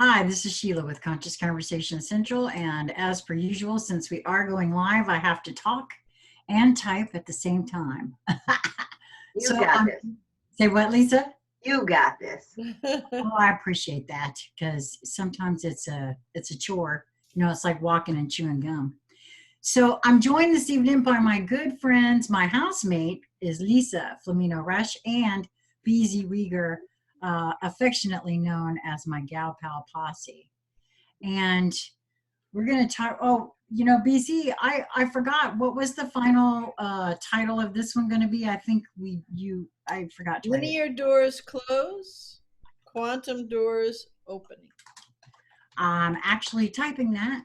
Hi, this is Sheila with Conscious Conversation Central. And as per usual, since we are going live, I have to talk and type at the same time. You got this. Say what, Lisa? You got this. Oh, I appreciate that because sometimes it's a chore. It's like walking and chewing gum. So I'm joined this evening by my good friends. My housemate is Lisa Flameno Rush and BZ Rieger, affectionately known as my gal pal posse. And we're going to talk. Oh, BZ, I forgot, what was the final title of this one going to be? I think I forgot to write it. Linear doors close, quantum doors opening. I'm actually typing that.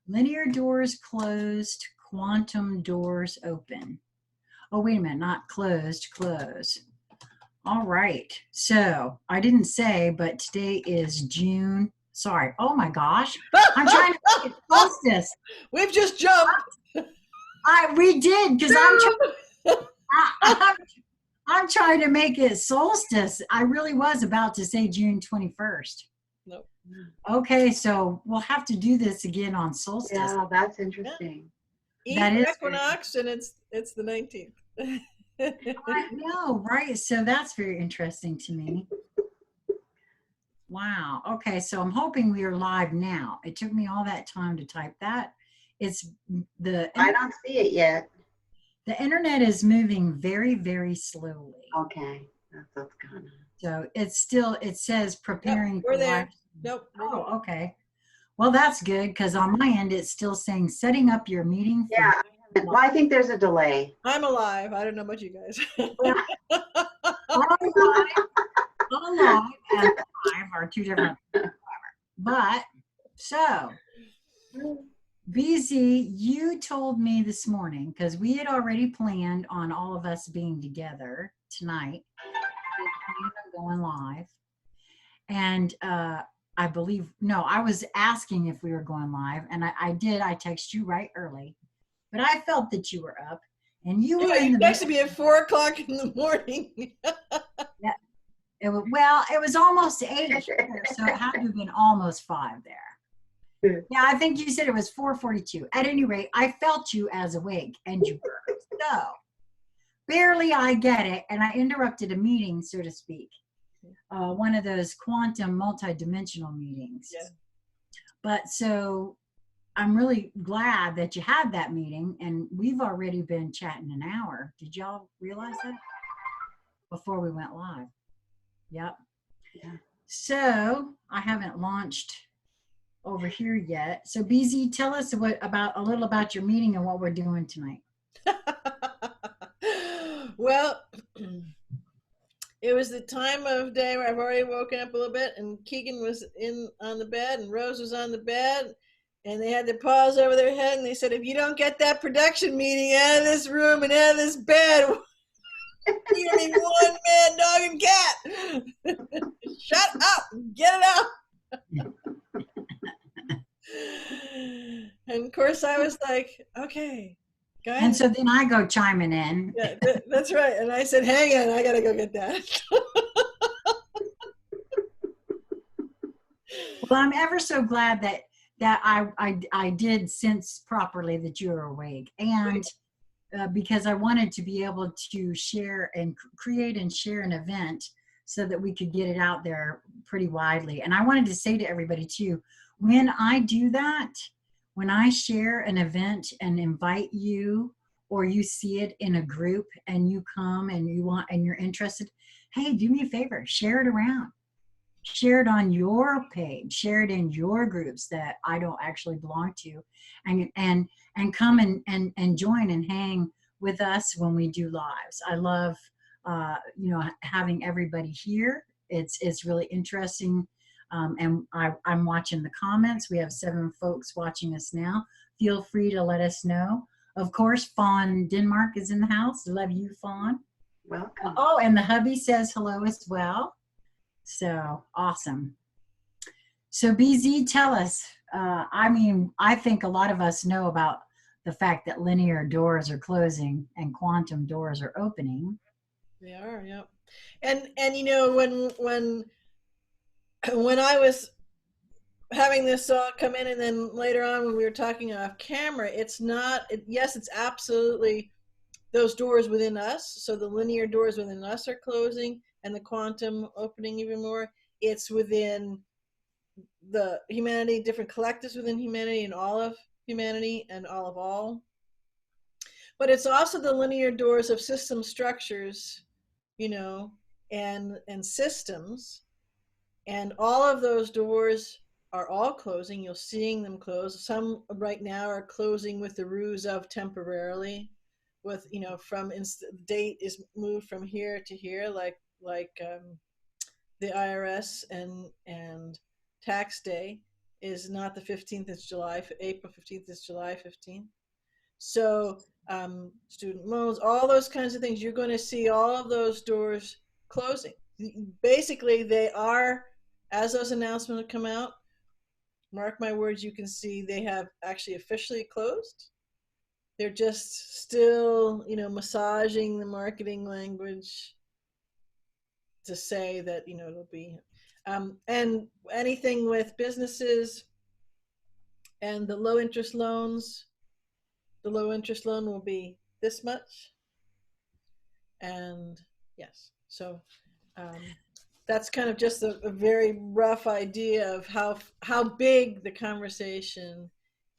Linear doors closed, quantum doors open. Oh, wait a minute, not closed, close. All right. So I didn't say, but today is June. Sorry. Oh my gosh. I'm trying to make it solstice. We've just jumped. We did, because I'm trying to make it solstice. I really was about to say June 21st. Nope. Okay, so we'll have to do this again on solstice. Yeah, that's interesting. That is equinox, and it's the 19th. I know, right? So that's very interesting to me. Wow. Okay, so I'm hoping we are live now. It took me all that time to type that. I don't see it yet. The internet is moving very, very slowly. Okay, that's what's going on. So it says preparing. Yep, we're there. Nope. Oh, okay. Well, that's good, because on my end it's still saying setting up your meeting. Yeah. Well, I think there's a delay. I'm alive. I don't know about you guys. Alive and live are two different things. But so, BZ, you told me this morning, because we had already planned on all of us being together tonight, going live, and I was asking if we were going live, and I did. I texted you right early, but I felt that you were up, and you were in the. You texted me at 4:00 in the morning. Yeah. It was almost 8, so it had to have been almost 5 there. Yeah, I think you said it was 4:42. At any rate, I felt you as awake, and you were. So barely I get it, and I interrupted a meeting, so to speak. One of those quantum multidimensional meetings. Yeah. But so I'm really glad that you had that meeting, and we've already been chatting an hour. Did y'all realize that? Before we went live. Yep. Yeah. So I haven't launched over here yet. So BZ, tell us a little about your meeting and what we're doing tonight. Well, it was the time of day where I've already woken up a little bit, and Keegan was on the bed, and Rose was on the bed, and they had their paws over their head, and they said, if you don't get that production meeting out of this room and out of this bed, you need one man, dog, and cat. Shut up, get it out. And of course I was like, okay, guys. And so then I go chiming in. Yeah, that's right. And I said, hang on, I gotta go get that. Well, I'm ever so glad that I did sense properly that you were awake, and because I wanted to be able to share and create and share an event so that we could get it out there pretty widely. And I wanted to say to everybody too, when I do that, when I share an event and invite you, or you see it in a group and you come and you're interested, hey, do me a favor, share it around. Share it on your page, share it in your groups that I don't actually belong to, and come and join and hang with us when we do lives. I love having everybody here. It's really interesting, and I'm watching the comments. We have 7 folks watching us now. Feel free to let us know. Of course, Fawn Denmark is in the house. Love you, Fawn. Welcome. Oh, and the hubby says hello as well. So awesome. So BZ, tell us, I think a lot of us know about the fact that linear doors are closing and quantum doors are opening. They are, yeah. And when when I was having this all come in, and then later on when we were talking off camera, it's not, yes, it's absolutely those doors within us. So the linear doors within us are closing and the quantum opening even more. It's within the humanity, different collectives within humanity and all of humanity and all of all. But it's also the linear doors of system structures, you know, and systems. And all of those doors are all closing. You're seeing them close. Some right now are closing with the ruse of temporarily, with, you know, from date is moved from here to here, like the IRS and tax day is not the 15th, it's July, April 15th is July 15th. So student loans, all those kinds of things, you're going to see all of those doors closing. Basically, they are, as those announcements come out, mark my words, you can see they have actually officially closed. They're just still, you know, massaging the marketing language to say that, you know, it'll be, and anything with businesses and the low interest loans, the low interest loan will be this much. And yes, so that's kind of just a very rough idea of how big the conversation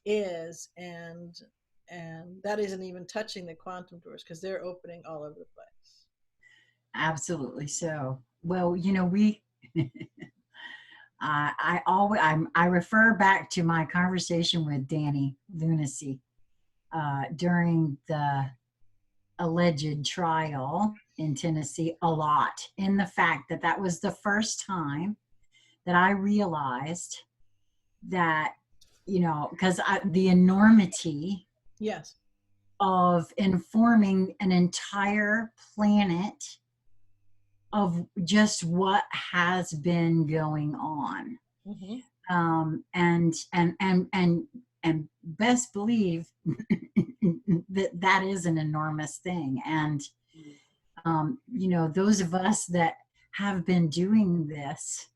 is, and that isn't even touching the quantum doors because they're opening all over the place. Absolutely so. Well, you know, I refer back to my conversation with Danny Lunacy during the alleged trial in Tennessee a lot, in the fact that that was the first time that I realized that, you know, because the enormity, yes, of informing an entire planet of just what has been going on. mm-hmm. And best believe that is an enormous thing. And you know, those of us that have been doing this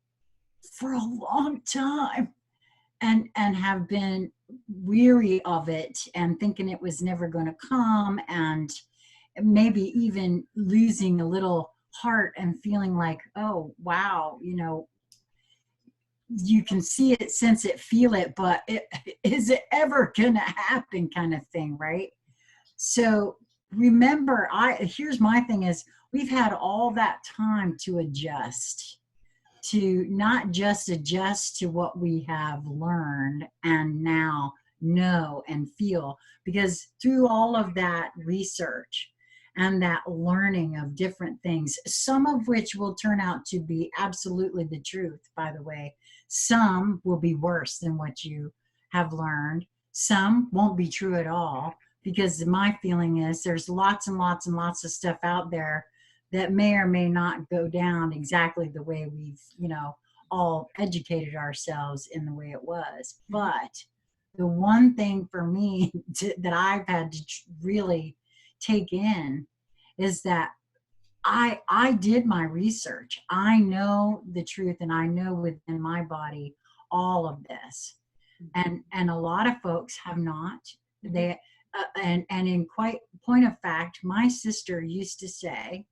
for a long time and have been weary of it and thinking it was never going to come, and maybe even losing a little heart and feeling like, oh wow, you know, you can see it, sense it, feel it, but is it ever gonna happen, kind of thing, right? So remember, here's my thing is, we've had all that time to adjust, to not just adjust to what we have learned and now know and feel, because through all of that research and that learning of different things, some of which will turn out to be absolutely the truth, by the way, some will be worse than what you have learned, some won't be true at all, because my feeling is there's lots and lots and lots of stuff out there that may or may not go down exactly the way we've, you know, all educated ourselves in the way it was. But the one thing for me that I've had to really take in is that I did my research. I know the truth, and I know within my body all of this. And a lot of folks have not. They and in quite point of fact, my sister used to say,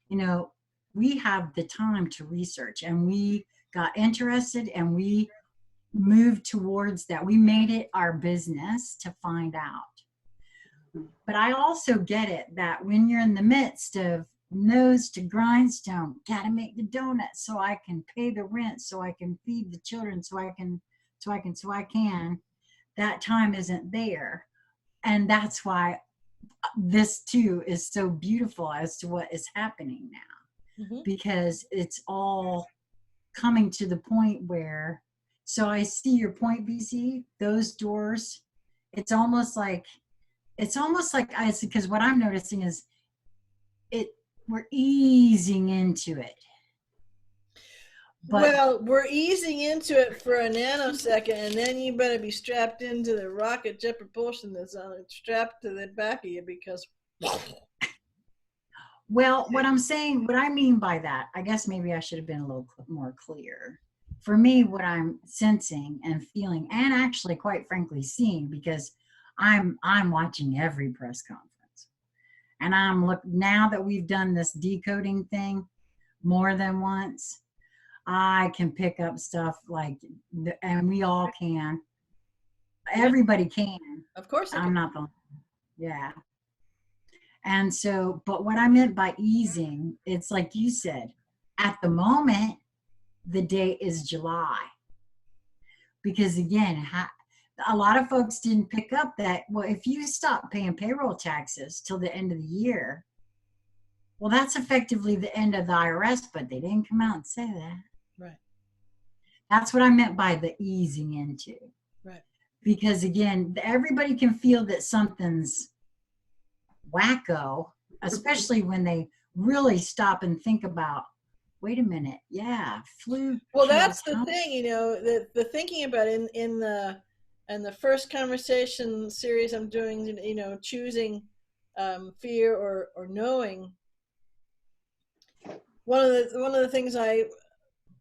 you know, we have the time to research, and we got interested and we moved towards that. We made it our business to find out. But I also get it that when you're in the midst of nose to grindstone, gotta make the donuts so I can pay the rent, so I can feed the children, so I can, that time isn't there. And that's why this too is so beautiful as to what is happening now, because it's all coming to the point where, so I see your point, BC, those doors, it's almost like I see, because what I'm noticing is we're easing into it. But, well, we're easing into it for a nanosecond, and then you better be strapped into the rocket jet propulsion that's strapped to the back of you, because. Well, what I'm saying, what I mean by that, I guess maybe I should have been a little more clear. for me, what I'm sensing and feeling, and actually, quite frankly, seeing, because I'm watching every press conference, and now that we've done this decoding thing more than once, I can pick up stuff like, and we all can. Everybody can. Of course. I'm not the, yeah. And so, but what I meant by easing, it's like you said, at the moment, the date is July. Because again, a lot of folks didn't pick up that, well, if you stop paying payroll taxes till the end of the year, well, that's effectively the end of the IRS, but they didn't come out and say that. Right. That's what I meant by the easing into. Right. Because again, everybody can feel that something's wacko, especially when they really stop and think about, wait a minute, yeah, flu. Well, that's the thing, you know, the thinking about it in the first conversation series I'm doing, you know, choosing fear or knowing. One of the things I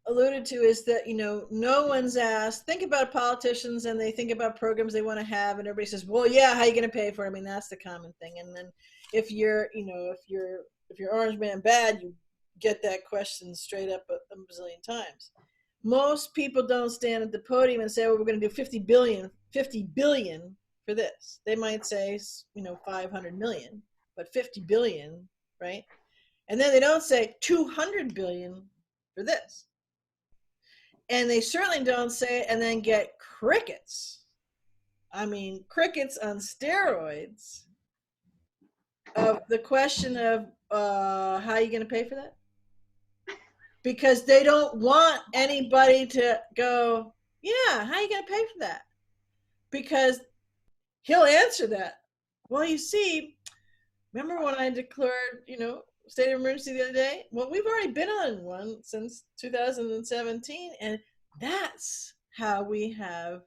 alluded to is that, you know, no one's asked, think about politicians and they think about programs they want to have, and everybody says, well, yeah, how are you going to pay for it? I mean, that's the common thing. And then if you're, you know, if you're Orange Man bad, you get that question straight up a bazillion times. Most people don't stand at the podium and say, well, we're going to do 50 billion for this. They might say, you know, 500 million, but 50 billion, right? And then they don't say 200 billion for this. And they certainly don't say it and then get crickets. I mean, crickets on steroids of the question of how are you going to pay for that? Because they don't want anybody to go, yeah, how are you going to pay for that? Because he'll answer that. Well, you see, remember when I declared, you know, state of emergency the other day? Well, we've already been on one since 2017, and that's how we have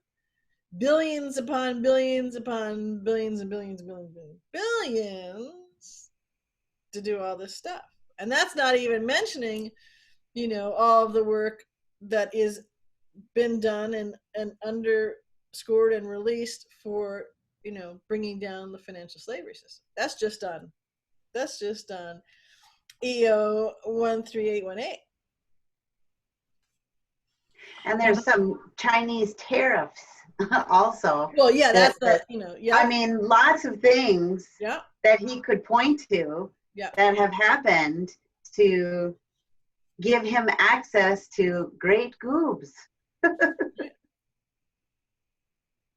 billions upon billions upon billions and billions and billions and billions to do all this stuff. And that's not even mentioning, you know, all of the work that is been done and underscored and released for, you know, bringing down the financial slavery system. That's just on EO 13818. And there's some Chinese tariffs also. Well, yeah, that's the, you know, yeah. I mean, lots of things yeah. that he could point to yeah. that have happened to give him access to great goobs.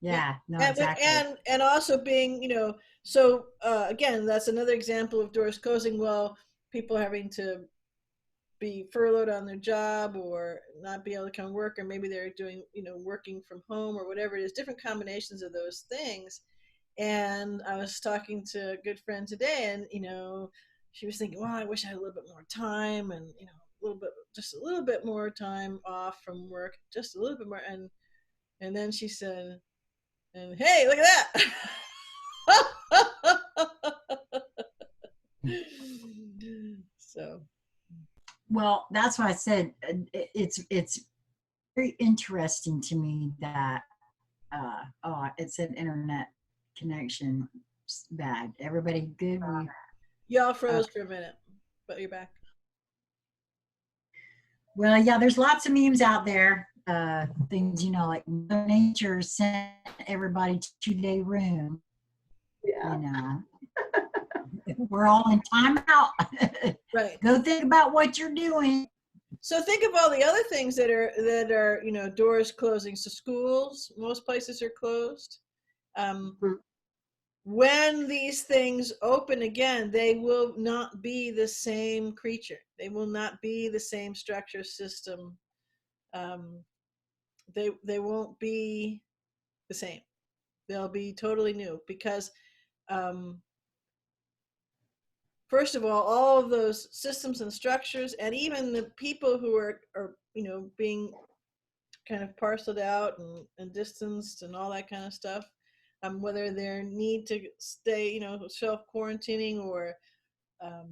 Yeah, no, and, exactly. And also being, you know, so again, that's another example of doors closing. Well, people having to be furloughed on their job or not be able to come work, or maybe they're doing, you know, working from home or whatever it is, different combinations of those things. And I was talking to a good friend today, and, you know, she was thinking, well, I wish I had a little bit more time, and, you know, just a little bit more time off from work, just a little bit more. And then she said, and hey, look at that. So. Well, that's why I said it's very interesting to me that it's an internet connection bad. Everybody good? Y'all froze for a minute, but you're back. Well, yeah, there's lots of memes out there. Things, you know, like nature sent everybody to their room. Yeah. You know, we're all in timeout. Right. Go think about what you're doing. So think of all the other things that are, you know, doors closing. So schools, most places are closed. When these things open again, they will not be the same creature. They will not be the same structure system. They won't be the same. They'll be totally new because, first of all of those systems and structures, and even the people who are you know, being kind of parceled out and distanced and all that kind of stuff, whether their need to stay, you know, self-quarantining or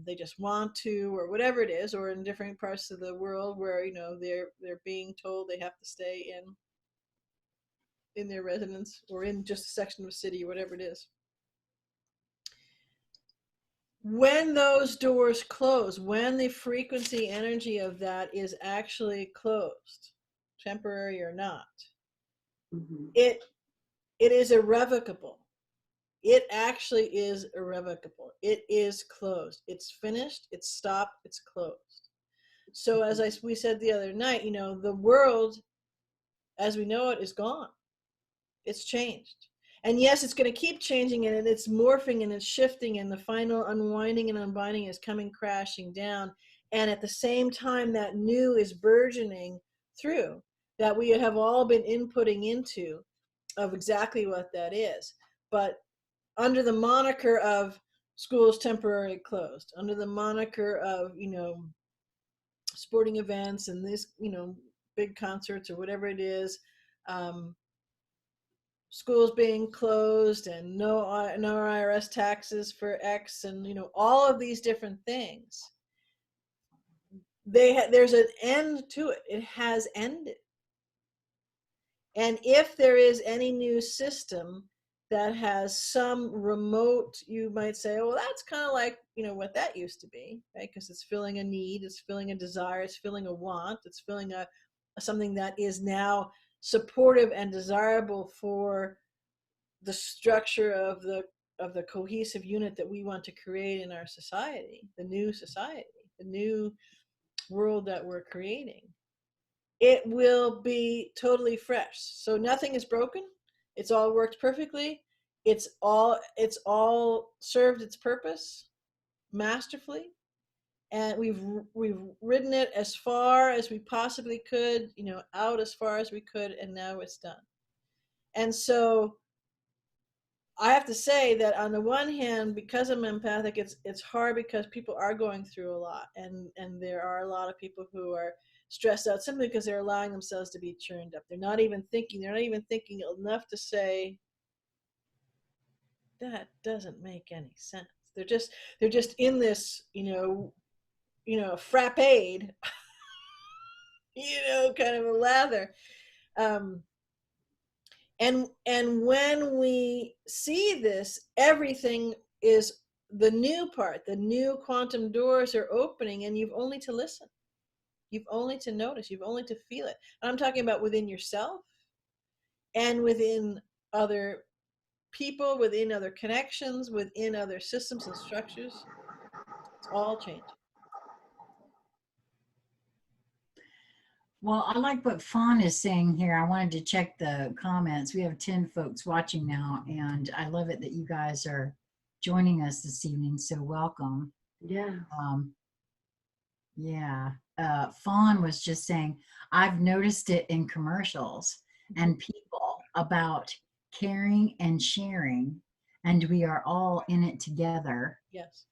they just want to, or whatever it is, or in different parts of the world where, you know, they're being told they have to stay in their residence or in just a section of a city or whatever it is. When those doors close, when the frequency energy of that is actually closed, temporary or not, it is irrevocable. It actually is irrevocable. It is closed. It's finished. It's stopped. It's closed. So as we said the other night, you know, the world as we know it is gone. It's changed. And yes, it's going to keep changing, and it's morphing and it's shifting, and the final unwinding and unbinding is coming crashing down. And at the same time, that new is burgeoning through, that we have all been inputting into, of exactly what that is. But under the moniker of schools temporarily closed, under the moniker of, you know, sporting events and this, you know, big concerts or whatever it is, schools being closed and no IRS taxes for X, and, you know, all of these different things, there's an end to it. It has ended. And if there is any new system that has some remote, you might say, oh, well, that's kind of like, you know, what that used to be, right? Because it's filling a need, it's filling a desire, it's filling a want, it's filling something that is now supportive and desirable for the structure of the cohesive unit that we want to create in our society, the new world that we're creating. It will be totally fresh. So nothing is broken. It's all worked perfectly. It's all served its purpose masterfully. And we've ridden it as far as we possibly could, you know, out as far as we could, and now it's done. And so I have to say that on the one hand, because I'm empathic, it's hard because people are going through a lot, and there are a lot of people who are stressed out simply because they're allowing themselves to be churned up. They're not even thinking enough to say, that doesn't make any sense. They're just in this, you know, frappade, you know, kind of a lather. And when we see this, everything is the new part. The new quantum doors are opening, and you've only to listen. You've only to notice. You've only to feel it. And I'm talking about within yourself and within other people, within other connections, within other systems and structures. It's all changing. Well, I like what Fawn is saying here. I wanted to check the comments. We have 10 folks watching now, and I love it that you guys are joining us this evening. So welcome. Yeah. Yeah. Fawn was just saying, I've noticed it in commercials and people about caring and sharing, and we are all in it together. Yes.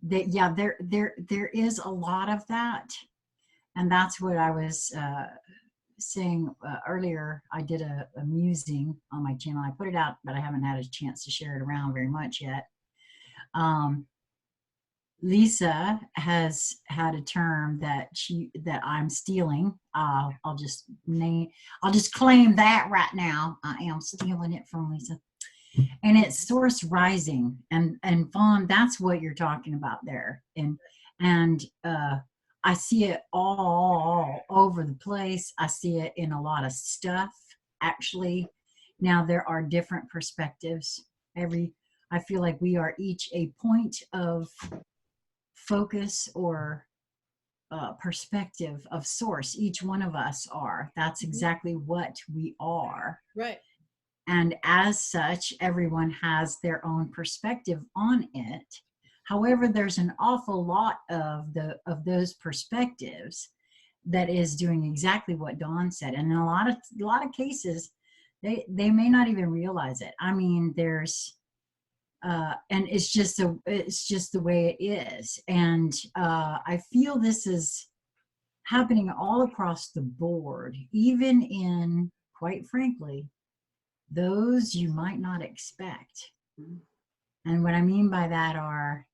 There is a lot of that. And that's what I was saying earlier. I did a musing on my channel. I put it out, but I haven't had a chance to share it around very much yet. Lisa has had a term that I'm stealing. I'll just claim that right now. I am stealing it from Lisa. And it's source rising. And Fawn, that's what you're talking about there. And I see it all over the place. I see it in a lot of stuff, actually. Now, there are different perspectives. I feel like we are each a point of focus or perspective of source. Each one of us are. That's exactly what we are. Right. And as such, everyone has their own perspective on it. However, there's an awful lot of those perspectives that is doing exactly what Dawn said. And in a lot of cases, they may not even realize it. I mean, there's and it's just the way it is. And I feel this is happening all across the board, even in, quite frankly, those you might not expect. And what I mean by that are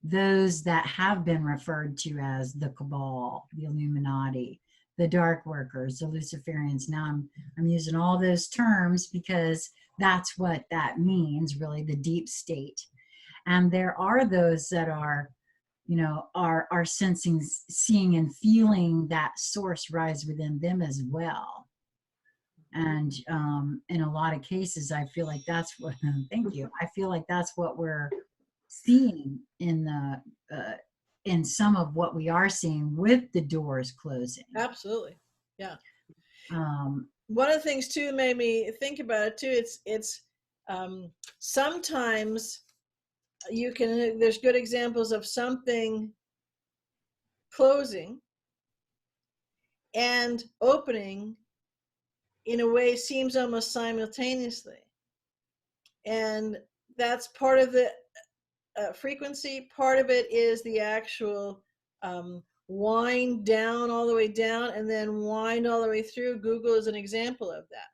those that have been referred to as the cabal, the Illuminati, the dark workers, the Luciferians. Now I'm using all those terms because that's what that means, really, the deep state. And there are those that are, are sensing, seeing, and feeling that source rise within them as well. And in a lot of cases, I feel like that's what. Thank you. I feel like that's what we're seeing in some of what we are seeing with the doors closing. Absolutely, yeah. Um, One of the things too made me think about it too. It's sometimes there's good examples of something closing and opening in a way seems almost simultaneously, and that's part of the frequency. Part of it is the actual wind down all the way down and then wind all the way through. Google is an example of that.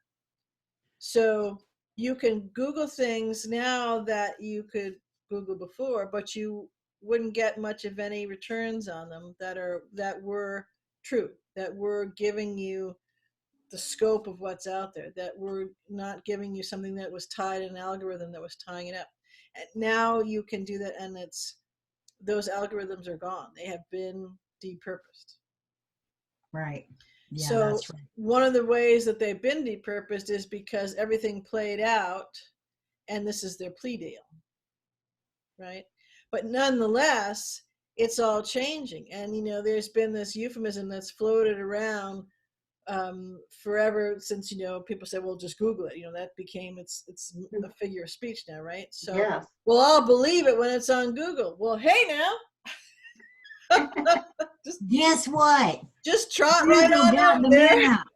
So you can Google things now that you could Google before, but you wouldn't get much of any returns on them that were true, that were giving you the scope of what's out there, that were not giving you something that was tied in an algorithm that was tying it up. And now you can do that, and those algorithms are gone. They have been depurposed. right. Yeah, So that's right. one of the ways that they've been depurposed is because everything played out, and this is their plea deal, right? But nonetheless, it's all changing. And, there's been this euphemism that's floated around forever since, people say, well, just Google it. That became, it's a figure of speech now, right? So Yes. we'll all believe it when it's on Google. Well, hey now. Guess what? Just trot Google right on got out the there. map.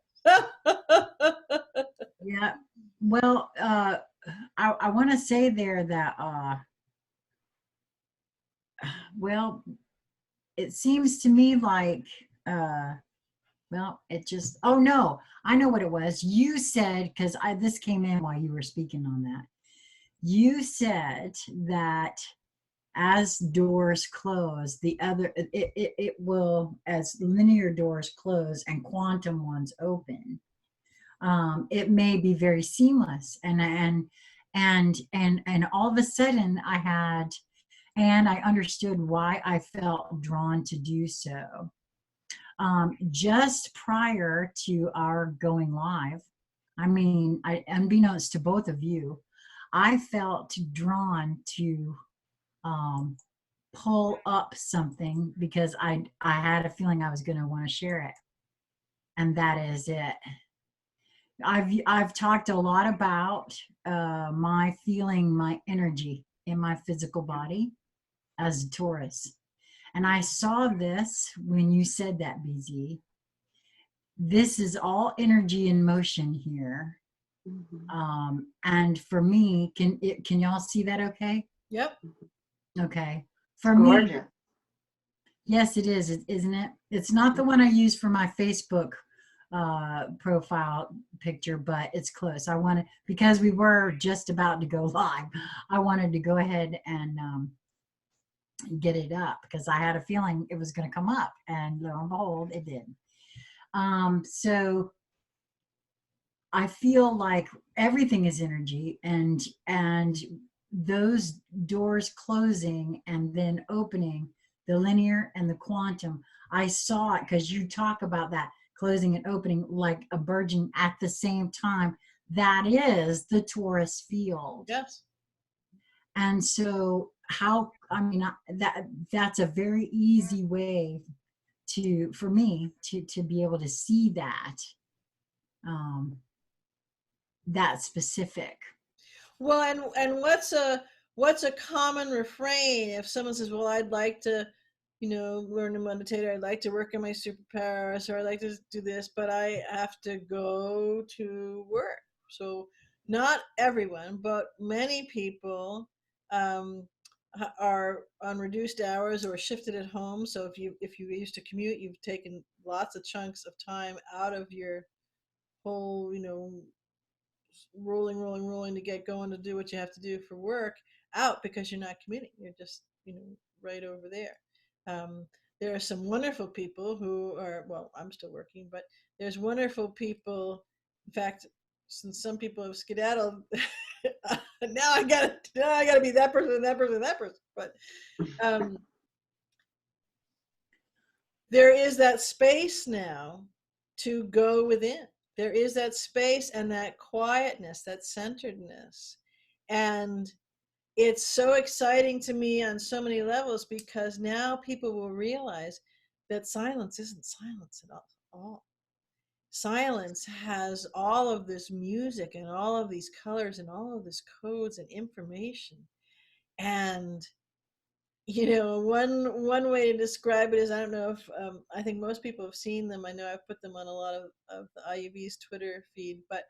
Yeah. Well, I want to say there that, well, it seems to me like, well, it just, oh no, I know what it was. You said, because this came in while you were speaking on that. You said that as doors close, it will, as linear doors close and quantum ones open, it may be very seamless. And all of a sudden I understood why I felt drawn to do so. Just prior to our going live, unbeknownst to both of you, I felt drawn to pull up something because I had a feeling I was going to want to share it, and that is it. I've talked a lot about my feeling, my energy in my physical body as a Taurus, and I saw this when you said that, BZ. This is all energy in motion here. And for me, can y'all see that okay? Yep. Okay. For Gorgeous. me, yes, it is, isn't it? It's not the one I use for my Facebook profile picture, but it's close. Because we were just about to go live, I wanted to go ahead and get it up because I had a feeling it was going to come up, and lo and behold, it did. So I feel like everything is energy, and those doors closing and then opening, the linear and the quantum, I saw it because you talk about that closing and opening like a burgeoning at the same time. That is the Taurus field. Yes. And so that's a very easy way for me to be able to see that. That specific. Well, and what's a common refrain if someone says, well, I'd like to, learn to meditate, or I'd like to work on my superpowers, or I'd like to do this, but I have to go to work. So not everyone, but many people are on reduced hours or shifted at home. So if you used to commute, you've taken lots of chunks of time out of your whole, rolling to get going to do what you have to do for work out because you're not commuting. You're just, right over there. There are some wonderful people who are, well, I'm still working, but there's wonderful people. In fact, since some people have skedaddled, now I gotta be that person, that person, that person. But there is that space now to go within. There is that space and that quietness, that centeredness. And it's so exciting to me on so many levels, because now people will realize that silence isn't silence at all. Silence has all of this music and all of these colors and all of this codes and information. And one way to describe it is, I don't know if I think most people have seen them. I know I've put them on a lot of the IUB's Twitter feed, but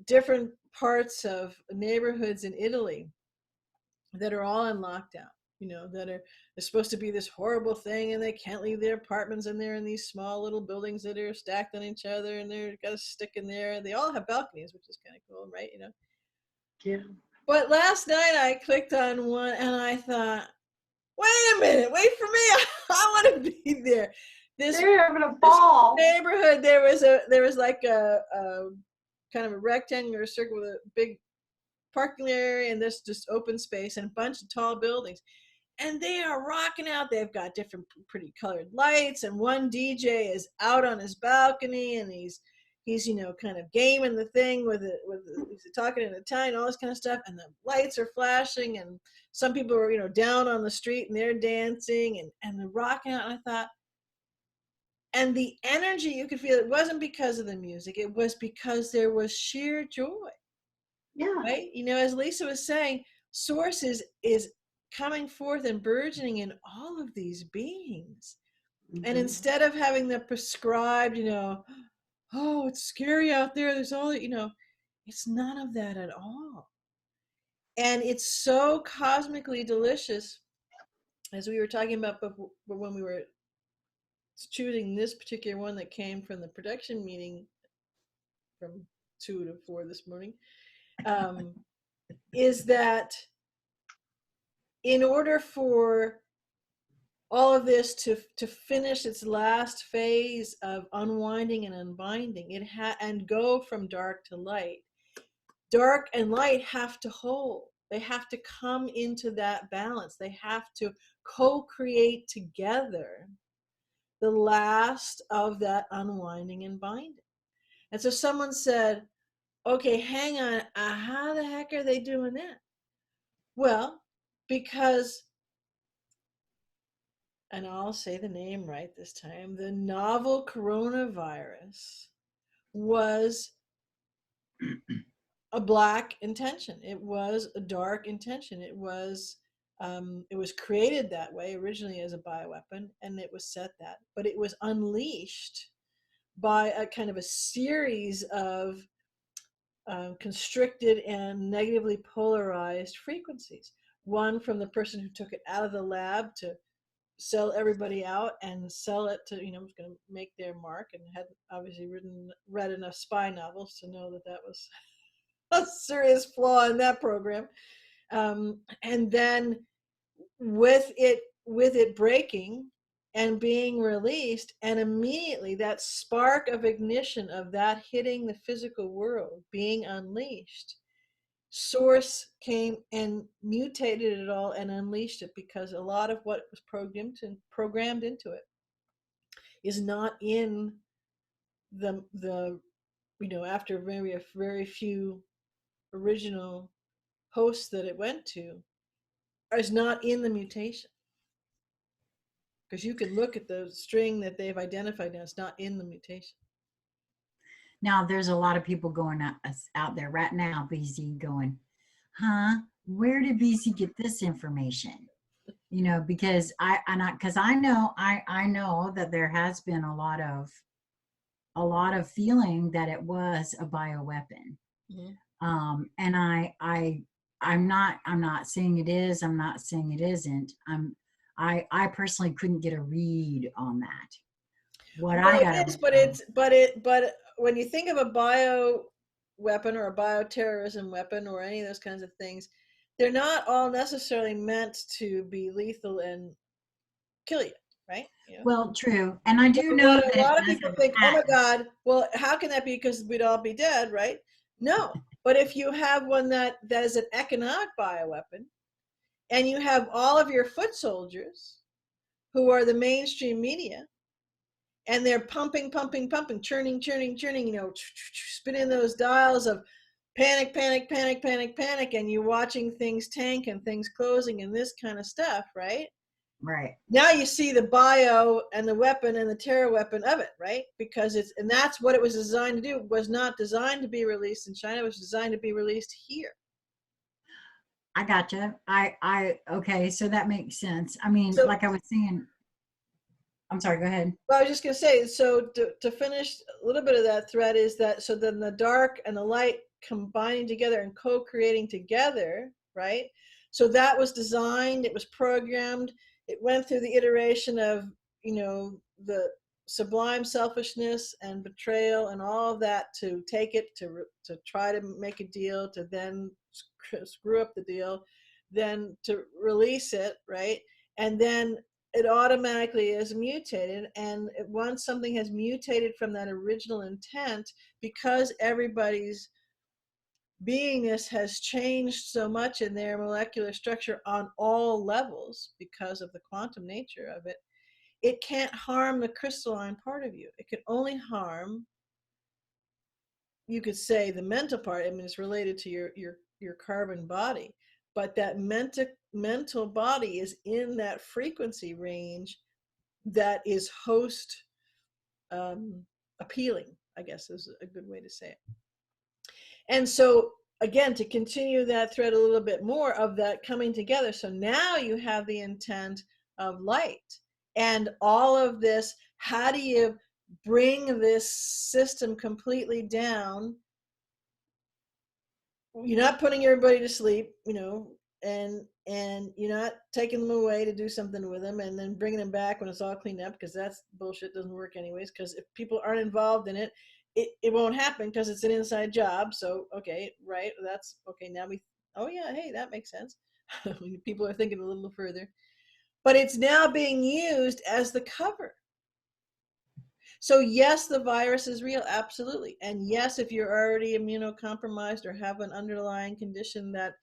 different parts of neighborhoods in Italy that are all in lockdown, that are supposed to be this horrible thing, and they can't leave their apartments, and they're in these small little buildings that are stacked on each other, and they've got a stick in there. They all have balconies, which is kind of cool, right? Yeah. But last night I clicked on one and I thought, wait a minute, wait for me. I want to be there. They're having a ball. Neighborhood, there was like a kind of a rectangular circle with a big parking area, and this just open space and a bunch of tall buildings, and they are rocking out. They've got different pretty colored lights, and one DJ is out on his balcony, and he's kind of gaming the thing he's talking in Italian, all this kind of stuff, and the lights are flashing, and some people are down on the street and they're dancing and they're rocking out. And I thought, and the energy you could feel, it wasn't because of the music, it was because there was sheer joy. Yeah. Right? As Lisa was saying, source is coming forth and burgeoning in all of these beings. Mm-hmm. And instead of having the prescribed, oh, it's scary out there, there's all that, it's none of that at all. And it's so cosmically delicious, as we were talking about when we were choosing this particular one that came from the production meeting from 2 to 4 this morning. Is that in order for all of this to finish its last phase of unwinding and unbinding, and go from dark to light, dark and light have to hold. They have to come into that balance. They have to co-create together the last of that unwinding and binding. And so someone said, okay, hang on, how the heck are they doing that? Well, because, and I'll say the name right this time, the novel coronavirus was a black intention. It was a dark intention. It was created that way originally as a bioweapon, and it was set that, but it was unleashed by a kind of a series of constricted and negatively polarized frequencies. One from the person who took it out of the lab to sell everybody out and sell it to, was going to make their mark, and had obviously read enough spy novels to know that was a serious flaw in that program. And then with it breaking and being released, and immediately that spark of ignition of that hitting the physical world, being unleashed, source came and mutated it all and unleashed it, because a lot of what was programmed into it is not in the after very few original hosts that it went to, is not in the mutation. Because you can look at the string that they've identified now, it's not in the mutation. Now, there's a lot of people going out there right now, BZ, going, where did BZ get this information? Because I know that there has been a lot of feeling that it was a bioweapon. Mm-hmm. And I'm not saying it is, I'm not saying it isn't. I personally couldn't get a read on that. But when you think of a bio weapon or a bioterrorism weapon or any of those kinds of things, they're not all necessarily meant to be lethal and kill you, right? You know? Well, true. And I do A know lot, that a lot of as people an think, oh my act, God, well, how can that be? Because we'd all be dead, right? No. But if you have one that is an economic bioweapon, and you have all of your foot soldiers who are the mainstream media, and they're pumping, churning, you know, spinning those dials of panic, and you're watching things tank and things closing and this kind of stuff, right? right. Now you see the bio and the weapon and the terror weapon of it, right? Because and that's what it was designed to do. It was not designed to be released in China. It was designed to be released here. I gotcha. Okay, so that makes sense. I mean, So, like I was saying, I'm sorry, go ahead. well, I was just going to say, so to finish a little bit of that thread is that, so then the dark and the light combining together and co-creating together, right? So that was designed, it was programmed, it went through the iteration of, you know, the sublime selfishness and betrayal and all of that to take it, to try to make a deal, to then screw up the deal, then to release it, right? And then it automatically is mutated, and once something has mutated from that original intent, because everybody's beingness has changed so much in their molecular structure on all levels because of the quantum nature of it, it can't harm the crystalline part of you. It can only harm, you could say, the mental part. I mean, it's related to your carbon body, but that mental body is in that frequency range that is host appealing, I guess is a good way to say it. And so, again, to continue that thread a little bit more of that coming together. So now you have the intent of light and all of this. How do you bring this system completely down? You're not putting everybody to sleep, you know, and you're not taking them away to do something with them and then bringing them back when it's all cleaned up, because that's bullshit. Doesn't work anyways, because if people aren't involved in it, it won't happen, because it's an inside job. So okay, right, that's okay. Now oh yeah, hey, that makes sense. People are thinking a little further, but it's now being used as the cover. So yes, the virus is real, absolutely. And yes, if you're already immunocompromised or have an underlying condition that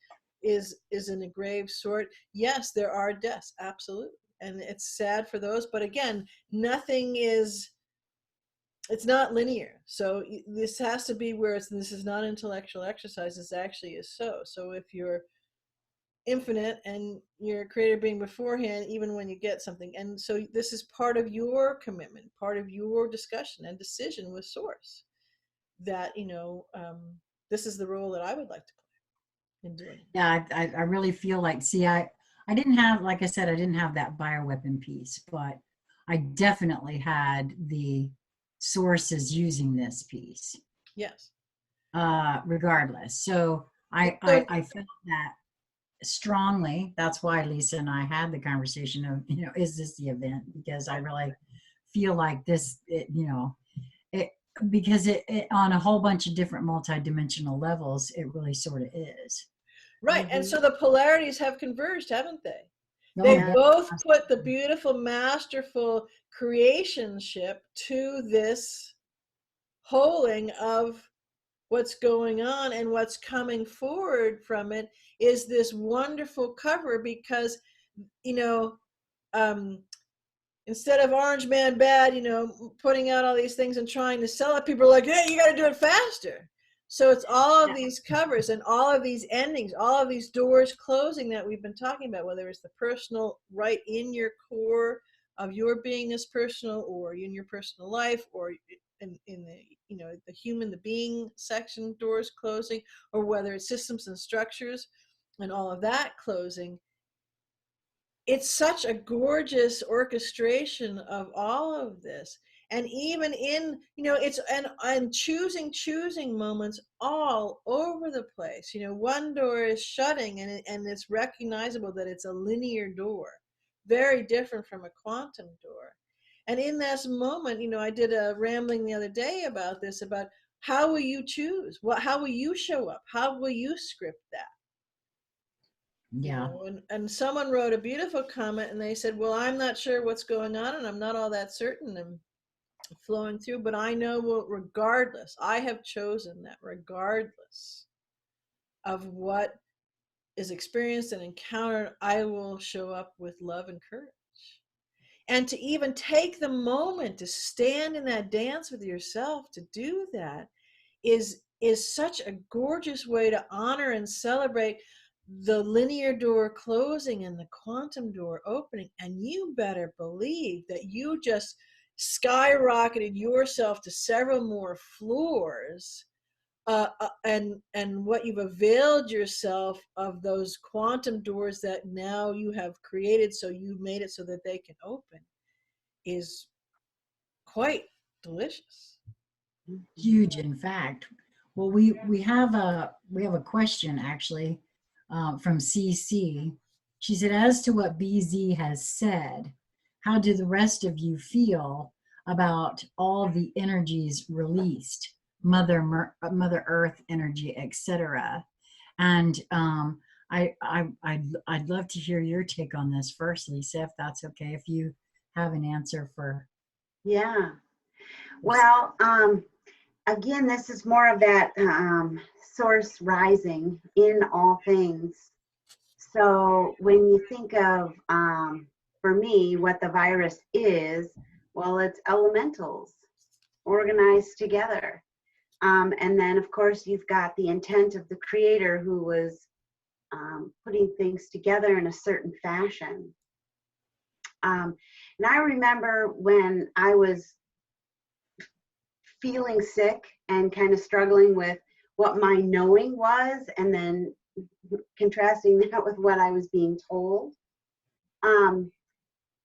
is in a grave sort, yes, there are deaths, absolutely. And it's sad for those, but again, it's not linear. So this has to be where this is not intellectual exercise, this actually is so. So if you're infinite and you're a creator being beforehand, even when you get something, and so this is part of your commitment, part of your discussion and decision with source, that this is the role that I would like to play in doing it. Yeah, I really feel like, see, I didn't have, like I said, I didn't have that bioweapon piece, but I definitely had the sources using this piece. Yes. Regardless. So I felt that strongly. That's why Lisa and I had the conversation of, is this the event? Because I really feel like this, because it on a whole bunch of different multidimensional levels, it really sort of is. Right. And so the polarities have converged, haven't they? Oh, They yeah. both put the beautiful, masterful creationship to this holding of what's going on, and what's coming forward from it is this wonderful cover, because instead of Orange Man Bad putting out all these things and trying to sell it, people are like, hey, you got to do it faster. So it's all of these covers and all of these endings, all of these doors closing that we've been talking about, whether it's the personal right in your core of your beingness personal, or in your personal life, or in the human, the being section, doors closing, or whether it's systems and structures and all of that closing. It's such a gorgeous orchestration of all of this. And even in, it's and choosing moments all over the place. One door is shutting and it's recognizable that it's a linear door, very different from a quantum door. And in this moment, I did a rambling the other day about this, about how will you choose? How will you show up? How will you script that? You Yeah. know, and someone wrote a beautiful comment and they said, well, I'm not sure what's going on and I'm not all that certain and flowing through, but I know, well, regardless, I have chosen that regardless of what is experienced and encountered, I will show up with love and courage. And to even take the moment to stand in that dance with yourself, to do that is such a gorgeous way to honor and celebrate the linear door closing and the quantum door opening. And you better believe that you just skyrocketed yourself to several more floors, and what you've availed yourself of those quantum doors that now you have created, so you made it so that they can open, is quite delicious. Huge, in fact. Well, we have a question actually from CC. She said, as to what BZ has said, how do the rest of you feel about all the energies released, Mother Earth energy, etc.? And I'd love to hear your take on this first, Lisa, if that's okay. If you have an answer for. Yeah. Well, again, this is more of that source rising in all things. So when you think of, for me, what the virus is, well, it's elementals organized together. And then, of course, you've got the intent of the creator who was putting things together in a certain fashion. And I remember when I was feeling sick and kind of struggling with what my knowing was, and then contrasting that with what I was being told.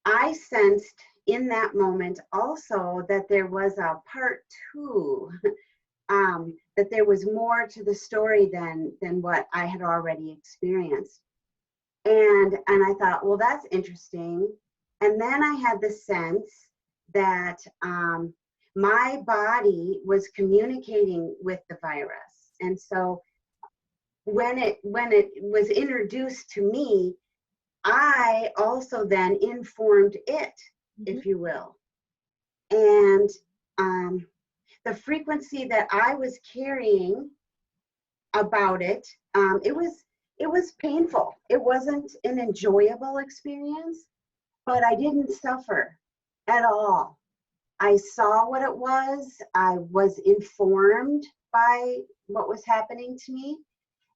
I sensed in that moment also that there was a part two, that there was more to the story than what I had already experienced. And I thought, well, that's interesting. And then I had the sense that my body was communicating with the virus. And so when it was introduced to me, I also then informed it, if you will. And the frequency that I was carrying about it, it was painful. It wasn't an enjoyable experience, but I didn't suffer at all. I saw what it was. I was informed by what was happening to me,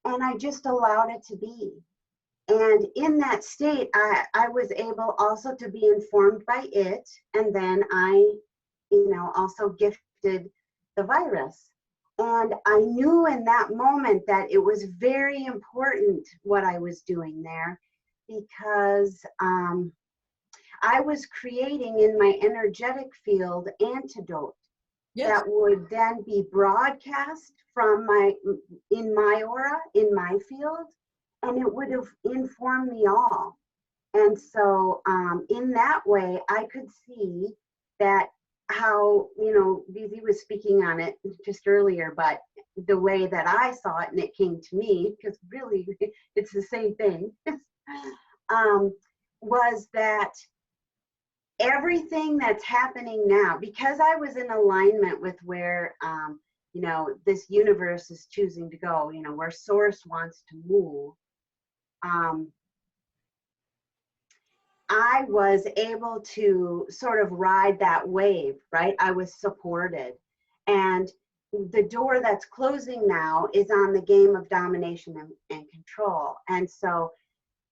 and I just allowed it to be. And in that state, I was able also to be informed by it, and then I, also gifted the virus. And I knew in that moment that it was very important what I was doing there, because I was creating in my energetic field antidote that would then be broadcast from in my aura, in my field, and it would have informed me all. And so in that way, I could see that how, BZ was speaking on it just earlier, but the way that I saw it and it came to me, because really it's the same thing, was that everything that's happening now, because I was in alignment with where, this universe is choosing to go, where source wants to move, I was able to sort of ride that wave, right? I was supported. And the door that's closing now is on the game of domination and control. And so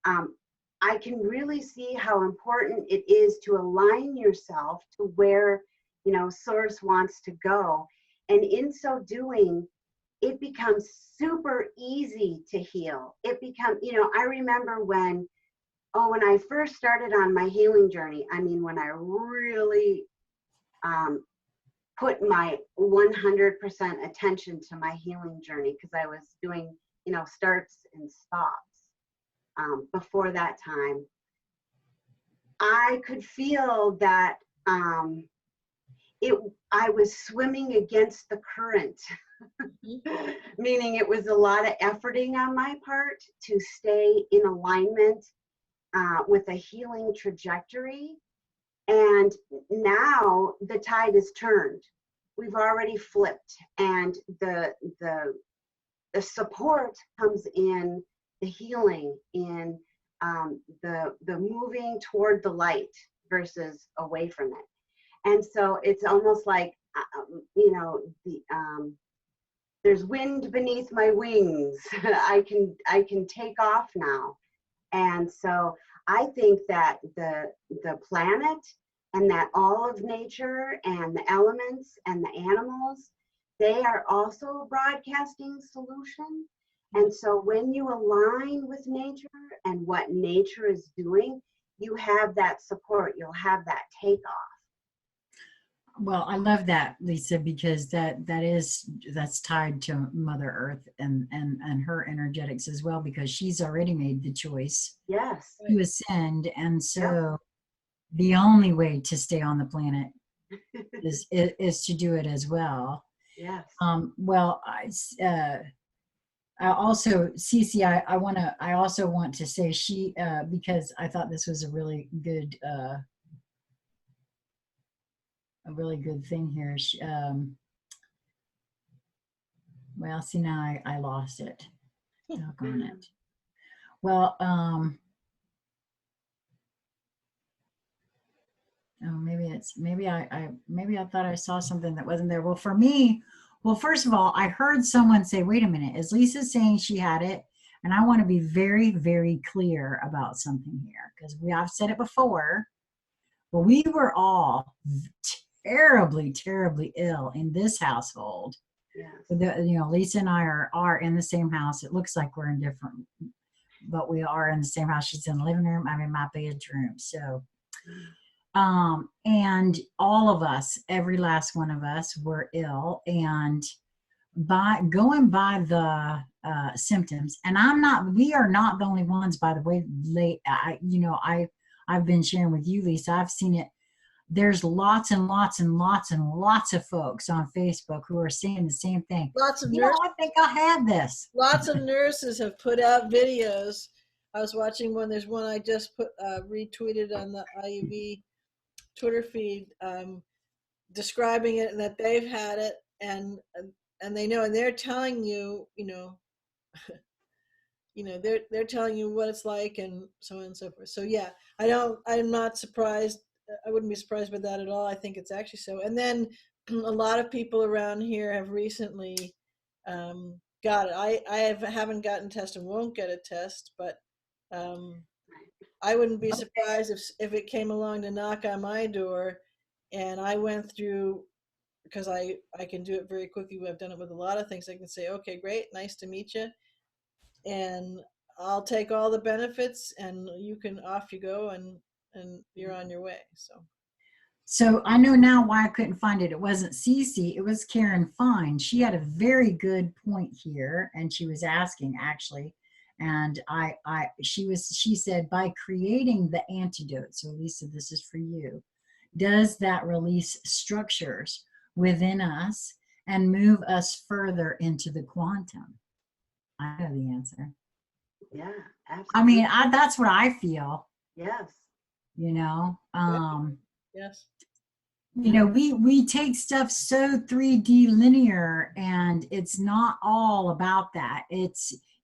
I can really see how important it is to align yourself to where, source wants to go. And in so doing, it becomes super easy to heal. It becomes, I remember when I first started on my healing journey, when I really put my 100% attention to my healing journey, because I was doing, starts and stops before that time, I could feel that I was swimming against the current, meaning it was a lot of efforting on my part to stay in alignment with a healing trajectory. And now the tide is turned. We've already flipped, and the support comes in the healing, in the moving toward the light versus away from it. And so it's almost like, there's wind beneath my wings. I can take off now. And so I think that the planet and that all of nature and the elements and the animals, they are also a broadcasting solution. And so when you align with nature and what nature is doing, you have that support, you'll have that takeoff. Well, I love that, Lisa, because that's tied to Mother Earth and her energetics as well, because she's already made the choice Yes. to ascend. And so the only way to stay on the planet is to do it as well. Yes. Well, I also, Cece, I also want to say because I thought this was a really good thing here. Well, see, now I lost it. Doggone it. Well, maybe I thought I saw something that wasn't there. Well, for me, first of all, I heard someone say, wait a minute, is Lisa saying she had it? And I want to be very, very clear about something here, because I've said it before. Well, we were all terribly, terribly ill in this household. Yes. Lisa and I are in the same house. It looks like we're in different, but we are in the same house. She's in the living room. I'm in my bedroom. So, and all of us, every last one of us, were ill. And going by the symptoms, and we are not the only ones, by the way. I've been sharing with you, Lisa. I've seen it. There's lots and lots and lots and lots of folks on Facebook who are saying the same thing. Lots of nurses. I think I had this. Lots of nurses have put out videos. I was watching one. There's one I just retweeted on the IUV Twitter feed, describing it and that they've had it, and they know, and they're telling you, they're telling you what it's like, and so on and so forth. So yeah, I'm not surprised. I wouldn't be surprised by that at all. I think it's actually so. And then a lot of people around here have recently got it. I haven't gotten tested, won't get a test, but I wouldn't be surprised if it came along to knock on my door, and I went through, because I can do it very quickly. I've done it with a lot of things. I can say, okay, great, nice to meet you, and I'll take all the benefits, and off you go, and you're on your way. So I know now why I couldn't find it. It wasn't Cece, it was Karen Fine. She had a very good point here, and she was asking, actually, and she said, by creating the antidote, so Lisa, this is for you, does that release structures within us and move us further into the quantum? I know the answer. Yeah, absolutely. I mean, that's what I feel. Yes. Yes. We take stuff so 3D linear, and it's not all about that.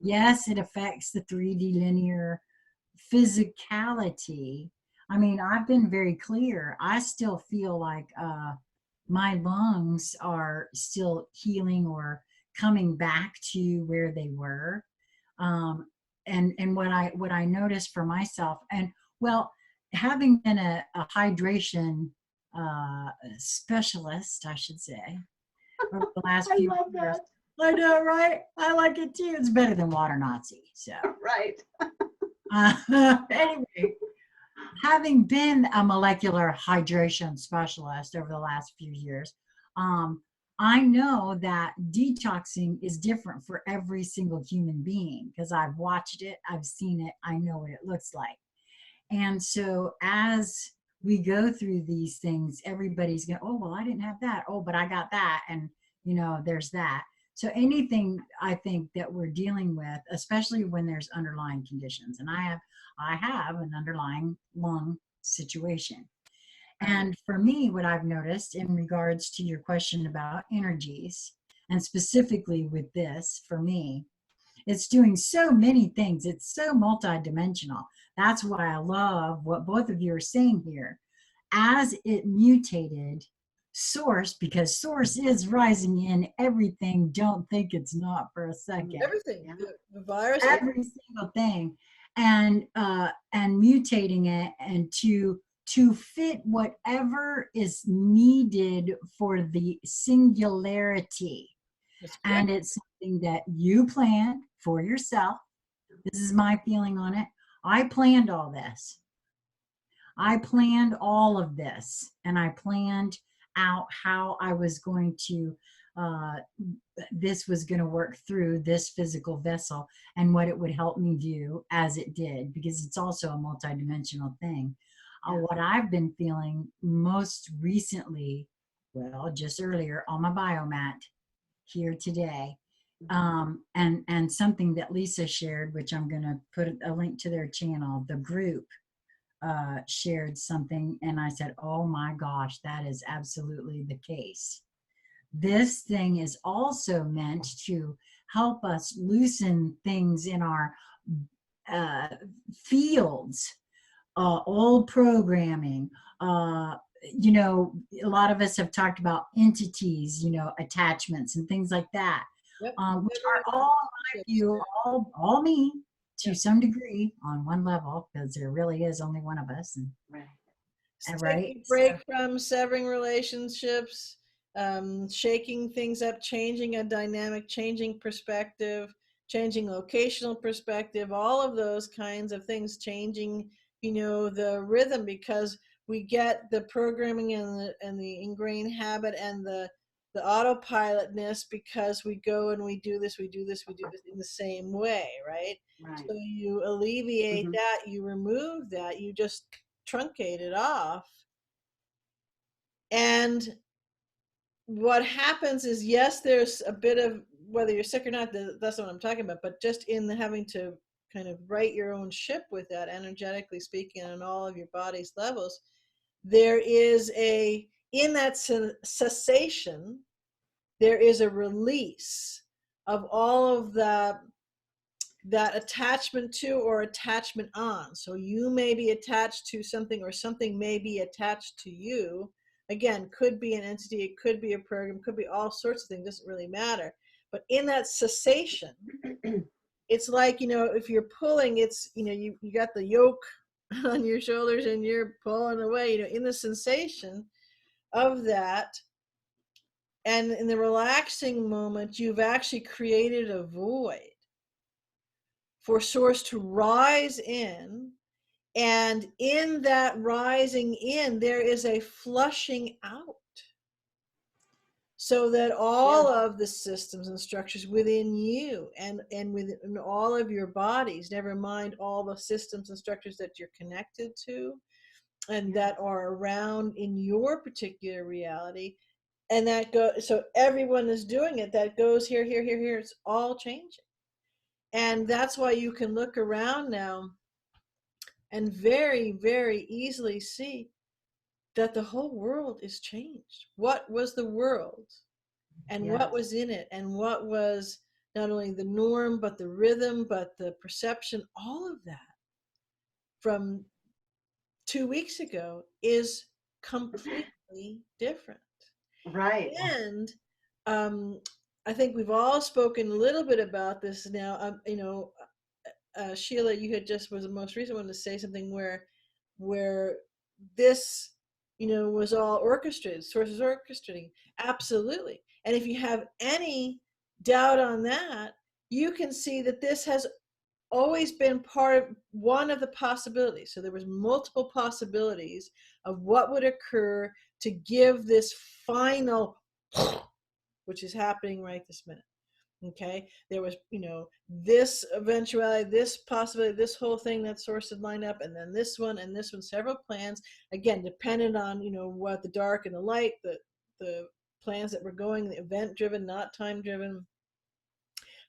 Yes, it affects the 3D linear physicality. I mean, I've been very clear. I still feel like my lungs are still healing or coming back to where they were. And what I noticed for myself, and well, having been a hydration specialist, I should say, over the last few years. That. I know, right? I like it too. It's better than water Nazi. So right. Anyway, having been a molecular hydration specialist over the last few years, I know that detoxing is different for every single human being, because I've watched it, I've seen it, I know what it looks like. And so as we go through these things, everybody's going, oh, well, I didn't have that. Oh, but I got that. And, you know, there's that. So anything I think that we're dealing with, especially when there's underlying conditions, and I have an underlying lung situation. And for me, what I've noticed in regards to your question about energies, and specifically with this, for me, it's doing so many things. It's so multidimensional. That's why I love what both of you are saying here. As it mutated, source, because source is rising in everything. Don't think it's not for a second. Everything, the virus, Every single thing, and mutating it and to fit whatever is needed for the singularity. And it's something that you planned for yourself. This is my feeling on it. I planned all this. I planned all of this, and I planned out how I was going to, this was going to work through this physical vessel and what it would help me do as it did, because it's also a multidimensional thing. What I've been feeling most recently, well, just earlier on my biomat here today, and something that Lisa shared, which I'm going to put a link to their channel, the group shared something, and I said, oh my gosh, that is absolutely the case. This thing is also meant to help us loosen things in our fields, old programming. You know, a lot of us have talked about entities, you know, attachments and things like that, which are all, in my view, all me to some degree on one level, because there really is only one of us. And, right. Break from severing relationships, shaking things up, changing a dynamic, changing perspective, changing locational perspective, all of those kinds of things, changing, you know, the rhythm, because we get the programming and the ingrained habit and the autopilotness, because we go and we do this in the same way, right? So you alleviate that, you remove that, you just truncate it off. And what happens is, yes, there's a bit of, whether you're sick or not, that's not what I'm talking about, but just in the having to kind of right your own ship with that, energetically speaking, on all of your body's levels, there is in that cessation, there is a release of all of that attachment to or attachment on. So you may be attached to something, or something may be attached to you. Again, could be an entity, it could be a program, could be all sorts of things, doesn't really matter. But in that cessation, it's like, you know, if you're pulling, it's, you know, you got the yoke on your shoulders and you're pulling away, you know, in the sensation of that. And in the relaxing moment, you've actually created a void for source to rise in. And in that rising in, there is a flushing out, so that all of the systems and structures within you and within all of your bodies, never mind all the systems and structures that you're connected to and that are around in your particular reality, and that so everyone is doing it, that goes here, it's all changing. And that's why you can look around now and very, very easily see that the whole world is changed. What was the world, and what was in it, and what was not only the norm, but the rhythm, but the perception, all of that from 2 weeks ago is completely different. Right. And I think we've all spoken a little bit about this now. You know, Sheila, you had just was the most recent one to say something where this, you know, was all orchestrated, sources orchestrating. Absolutely. And if you have any doubt on that, you can see that this has always been part of one of the possibilities. So there was multiple possibilities of what would occur to give this final, which is happening right this minute. Okay, there was, this eventuality, this possibility, this whole thing that source had lined up, and then this one and this one, several plans, again, dependent on, what the dark and the light, the plans that were going, the event driven, not time driven,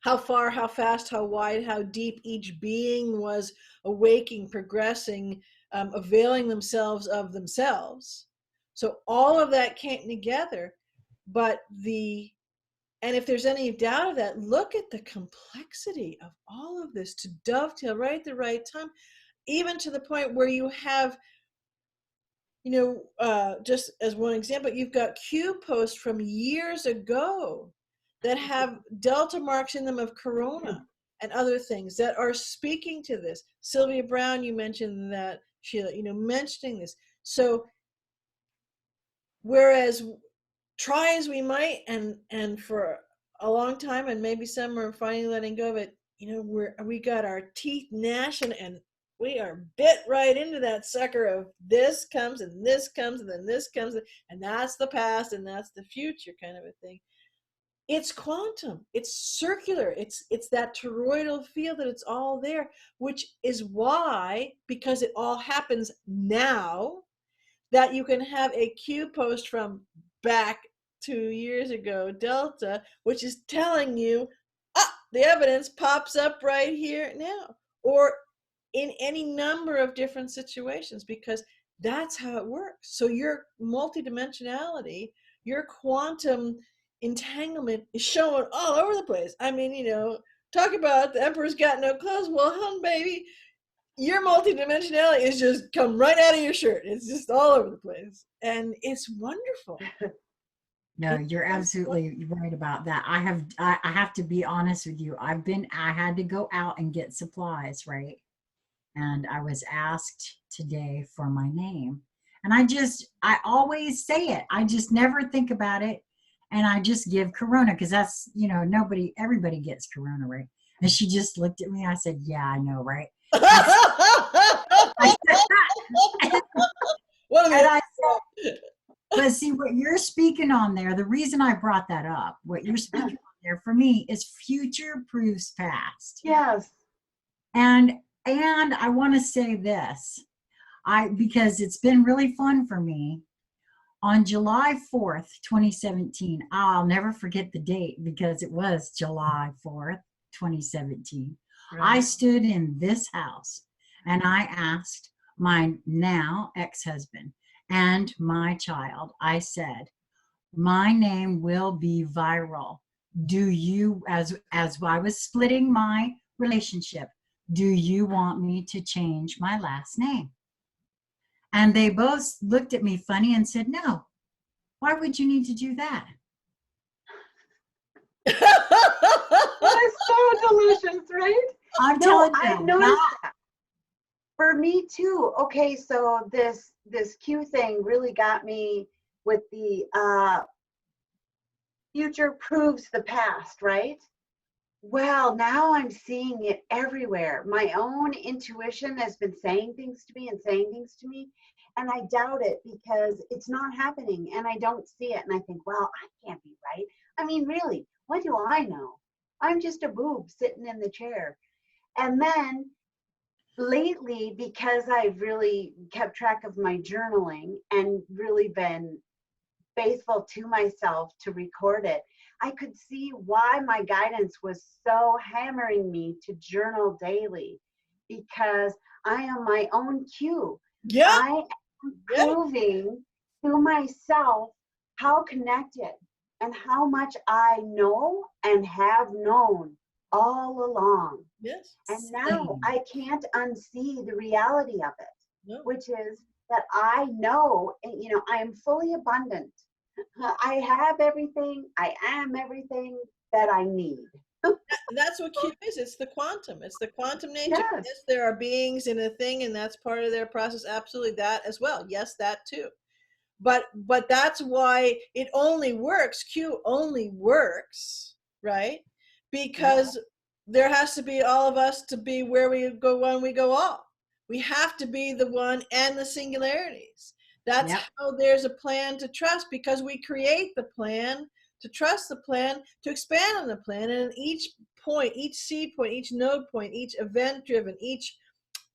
how far, how fast, how wide, how deep each being was awaking, progressing, availing themselves of themselves. So all of that came together, and if there's any doubt of that, look at the complexity of all of this to dovetail right at the right time, even to the point where you have, just as one example, you've got Q posts from years ago that have delta marks in them of Corona and other things that are speaking to this. Sylvia Brown, you mentioned that, Sheila, mentioning this. So whereas try as we might, and for a long time, and maybe some are finally letting go of it, we got our teeth gnashing, and we are bit right into that sucker of this comes and this comes and then this comes, and that's the past and that's the future kind of a thing. It's quantum, it's circular, it's that toroidal field, that it's all there, which is why, because it all happens now, that you can have a Q post from back 2 years ago, Delta, which is telling you, the evidence pops up right here now, or in any number of different situations, because that's how it works. So your multidimensionality, your quantum entanglement is showing all over the place. I mean, talk about the emperor's got no clothes. Well, hun, baby, your multidimensionality is just come right out of your shirt. It's just all over the place, and it's wonderful. No, you're absolutely right about that. I have to be honest with you. I had to go out and get supplies, right? And I was asked today for my name. And I always say it. I just never think about it. And I just give Corona, because that's, everybody gets Corona, right? And she just looked at me. I said, yeah, I know, right? But see, what you're speaking on there, the reason I brought that up, what you're speaking on there for me is future proves past. Yes. And I want to say this, because it's been really fun for me. On July 4th, 2017, I'll never forget the date, because it was July 4th, 2017. Right. I stood in this house and I asked my now ex-husband and my child, I said, my name will be viral. Do you, as I was splitting my relationship, do you want me to change my last name? And they both looked at me funny and said, no. Why would you need to do that? That is so delicious, right? I'm telling you. I noticed that. For me too. Okay, so this Q thing really got me with the future proves the past, right? Well, now I'm seeing it everywhere. My own intuition has been saying things to me, and I doubt it because it's not happening and I don't see it. And I think, well, I can't be right. I mean, really, what do I know? I'm just a boob sitting in the chair. And then lately, because I've really kept track of my journaling and really been faithful to myself to record it, I could see why my guidance was so hammering me to journal daily, because I am my own cue. Yeah. I am proving to myself how connected and how much I know and have known all along. Yes. And now I can't unsee the reality of it, which is that I know, I am fully abundant. I have everything. I am everything that I need. That's what Q is. It's the quantum. It's the quantum nature. Yes. Yes, there are beings in a thing, and that's part of their process. Absolutely, that as well. Yes, that too. But that's why it only works. Q only works, right? Because there has to be all of us to be where we go one, we go all. We have to be the one and the singularities. That's how there's a plan to trust, because we create the plan to trust the plan, to expand on the plan. And each point, each seed point, each node point, each event driven, each,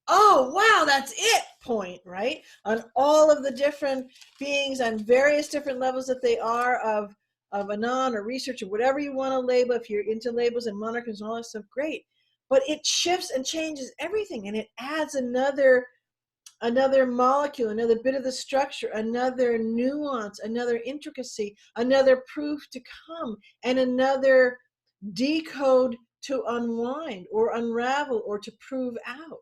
oh, wow, that's it point, right? On all of the different beings on various different levels that they are of anon or research or whatever you want to label. If you're into labels and monikers and all that stuff, great. But it shifts and changes everything, and it adds another molecule, another bit of the structure, another nuance, another intricacy, another proof to come, and another decode to unwind or unravel or to prove out.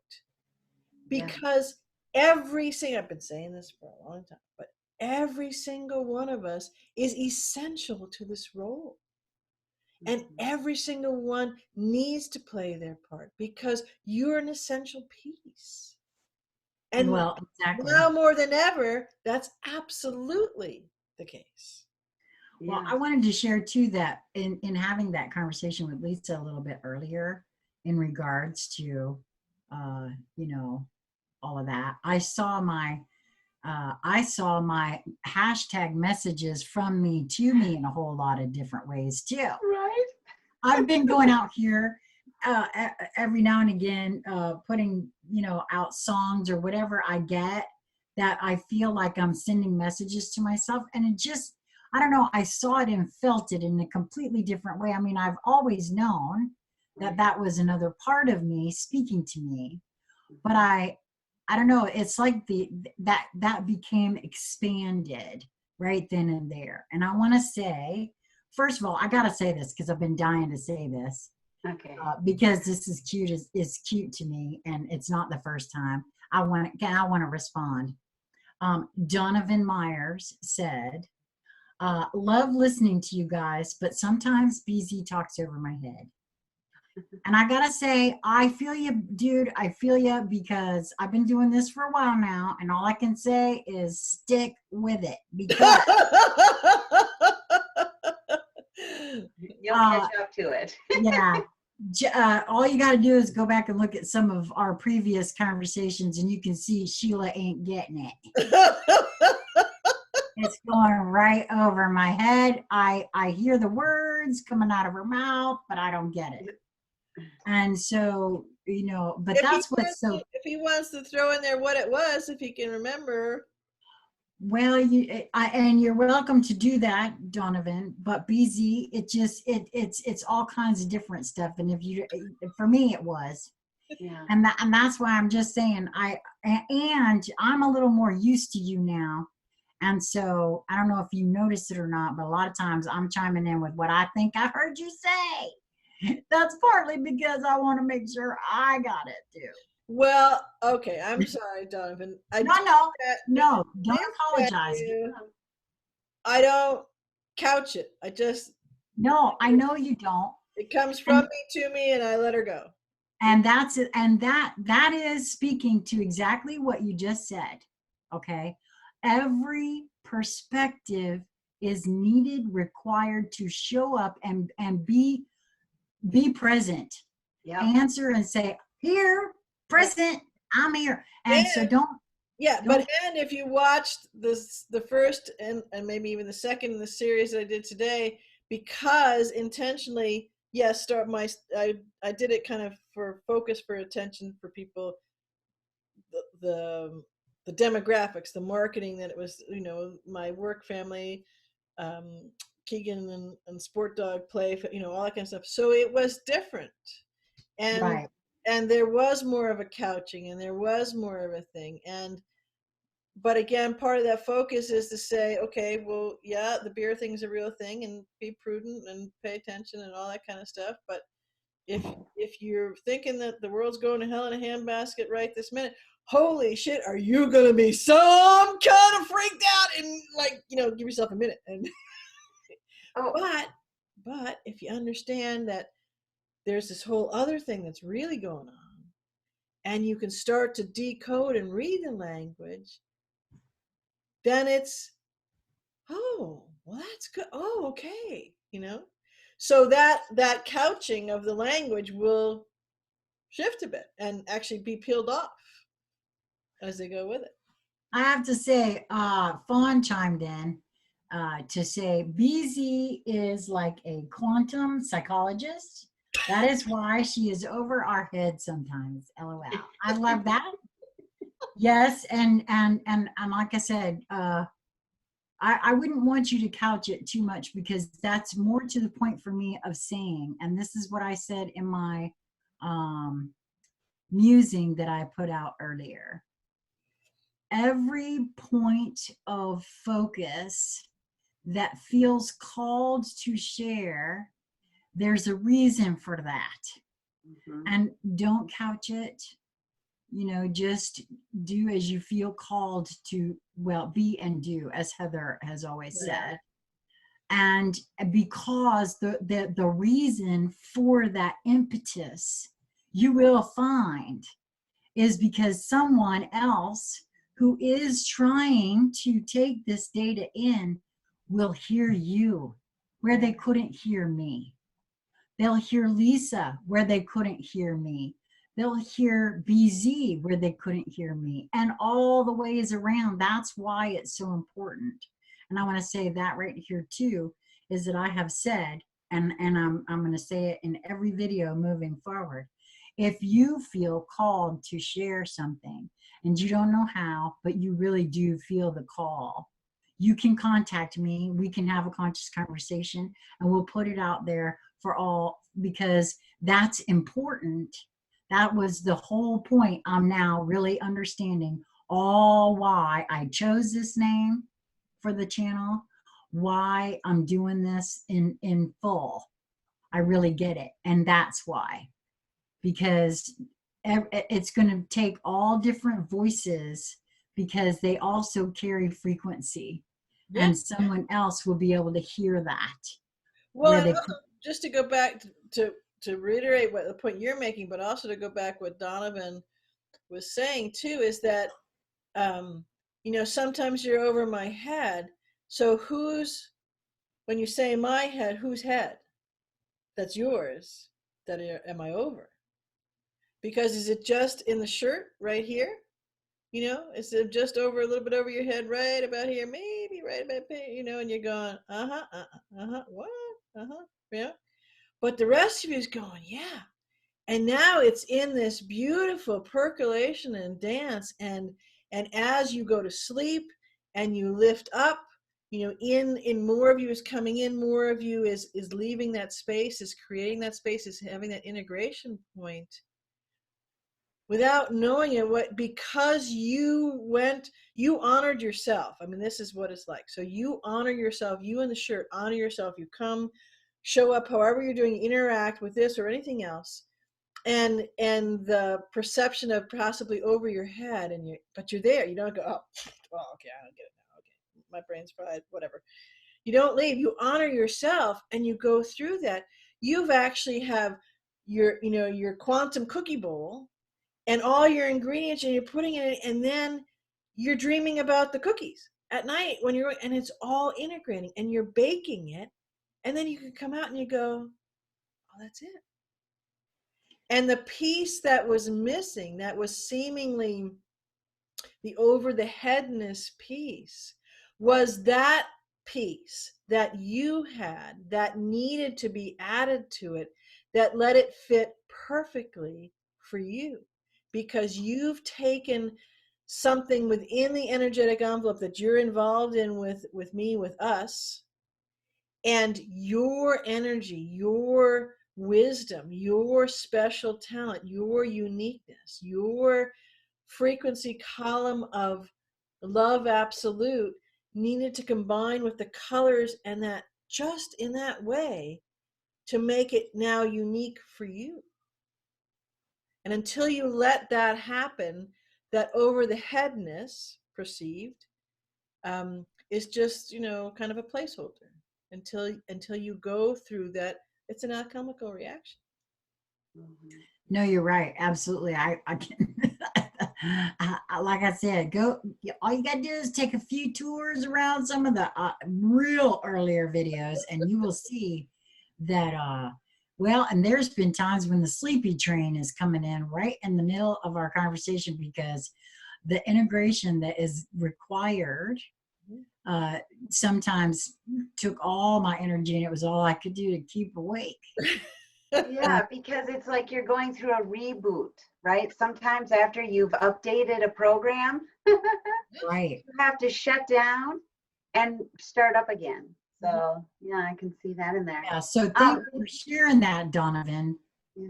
Because every single, I've been saying this for a long time, but every single one of us is essential to this role. And every single one needs to play their part because you're an essential piece. And well, exactly. now more than ever, that's absolutely the case. Well, I wanted to share too that in having that conversation with Lisa a little bit earlier in regards to, you know, all of that, I saw my hashtag messages from me to me in a whole lot of different ways too. Right. I've been going out here every now and again, putting, you know, out songs or whatever I get that I feel like I'm sending messages to myself. And it just, I don't know, I saw it and felt it in a completely different way. I mean, I've always known that that was another part of me speaking to me, but I don't know, it's like that became expanded right then and there. And I want to say, first of all, I got to say this because I've been dying to say this. Okay. Because this is cute to me, and it's not the first time. I want to respond. Donovan Myers said, love listening to you guys, but sometimes BZ talks over my head. And I gotta say, I feel you, dude. I feel you because I've been doing this for a while now, and all I can say is stick with it because you'll catch up to it. Yeah. All you got to do is go back and look at some of our previous conversations, and you can see Sheila ain't getting it. It's going right over my head. I hear the words coming out of her mouth, but I don't get it. And so, you know, but that's what's so. If he wants to throw in there what it was, if he can remember. Well, and you're welcome to do that, Donovan. But BZ, it's all kinds of different stuff. And for me, it was. Yeah. And that's why I'm just saying and I'm a little more used to you now. And so I don't know if you noticed it or not, but a lot of times I'm chiming in with what I think I heard you say. That's partly because I want to make sure I got it too. Well, okay, I'm sorry, Donovan. No, don't apologize. I don't couch it. No, I know you don't. It comes from me to me, and I let her go. And that's it. And that is speaking to exactly what you just said. Okay, every perspective is needed, required to show up and be present. Yep. Answer and say, here, present, I'm here. And so don't. But if you watched the first and maybe even the second in the series that I did today, because intentionally, yes, I did it kind of for focus, for attention, for people, the demographics, the marketing, that it was, you know, my work family, Keegan and Sport Dog play, you know, all that kind of stuff. So it was different. And right. And there was more of a couching, and there was more of a thing. But again, part of that focus is to say, okay, well, yeah, the beer thing's a real thing, and be prudent and pay attention and all that kind of stuff. But if you're thinking that the world's going to hell in a handbasket right this minute, holy shit, are you going to be some kind of freaked out and, like, you know, give yourself a minute. And but if you understand that there's this whole other thing that's really going on, and you can start to decode and read the language, then it's, oh, well, that's good. Oh, okay. You know, so that couching of the language will shift a bit and actually be peeled off as they go with it. I have to say, Fawn chimed in to say BZ is like a quantum psychologist. That is why she is over our heads sometimes. LOL. I love that. Yes, and like I said, I wouldn't want you to couch it too much, because that's more to the point for me of saying, and this is what I said in my musing that I put out earlier. Every point of focus that feels called to share, there's a reason for that. Mm-hmm. And don't couch it, just do as you feel called to, well, be and do, as Heather has always said. And because the reason for that impetus, you will find, is because someone else who is trying to take this data in will hear you where they couldn't hear me. They'll hear Lisa where they couldn't hear me. They'll hear BZ where they couldn't hear me, and all the ways around. That's why it's so important. And I want to say that right here too, is that I have said, and I'm going to say it in every video moving forward. If you feel called to share something and you don't know how, but you really do feel the call, you can contact me. We can have a conscious conversation, and we'll put it out there for all, because that's important. That was the whole point. I'm now really understanding all why I chose this name for the channel, why I'm doing this in full. I really get it. And that's why, because it's going to take all different voices, because they also carry frequency. Yeah. And someone else will be able to hear that. Well, just to go back to reiterate what the point you're making, but also to go back what Donovan was saying too, is that, sometimes you're over my head. So when you say my head, whose head? That's yours. Am I over? Because is it just in the shirt right here? Is it just over a little bit over your head, right about here, maybe right about here, and you're going, what? Yeah. But the rest of you is going, yeah. And now it's in this beautiful percolation and dance. And as you go to sleep and you lift up, in more of you is coming in, more of you is leaving that space, is creating that space, is having that integration point without knowing it, because you honored yourself. I mean, this is what it's like. So you honor yourself, you in the shirt, honor yourself. You come, show up however you're doing, interact with this or anything else. And the perception of possibly over your head, but you're there. You don't go, oh, well, okay, I don't get it now. Okay, my brain's fried, whatever. You don't leave. You honor yourself, and you go through that. You've actually have your quantum cookie bowl and all your ingredients, and you're putting it in, and then you're dreaming about the cookies at night and it's all integrating, and you're baking it, and then you can come out and you go, oh, that's it. And the piece that was missing, that was seemingly the over the headness piece, was that piece that you had that needed to be added to it, that let it fit perfectly for you, because you've taken something within the energetic envelope that you're involved in with me, with us, and your energy, your wisdom, your special talent, your uniqueness, your frequency column of love absolute needed to combine with the colors, and that just in that way to make it now unique for you. And until you let that happen, that over the headness perceived is just, kind of a placeholder until you go through that. It's an alchemical reaction. No, you're right. Absolutely. I can, like I said, all you got to do is take a few tours around some of the real earlier videos, and you will see that, and there's been times when the sleepy train is coming in right in the middle of our conversation, because the integration that is required sometimes took all my energy, and it was all I could do to keep awake. Yeah, because it's like you're going through a reboot, right? Sometimes after you've updated a program, Right. you have to shut down and start up again. So yeah, I can see that in there. Yeah. So thank you for sharing that, Donovan. Yeah.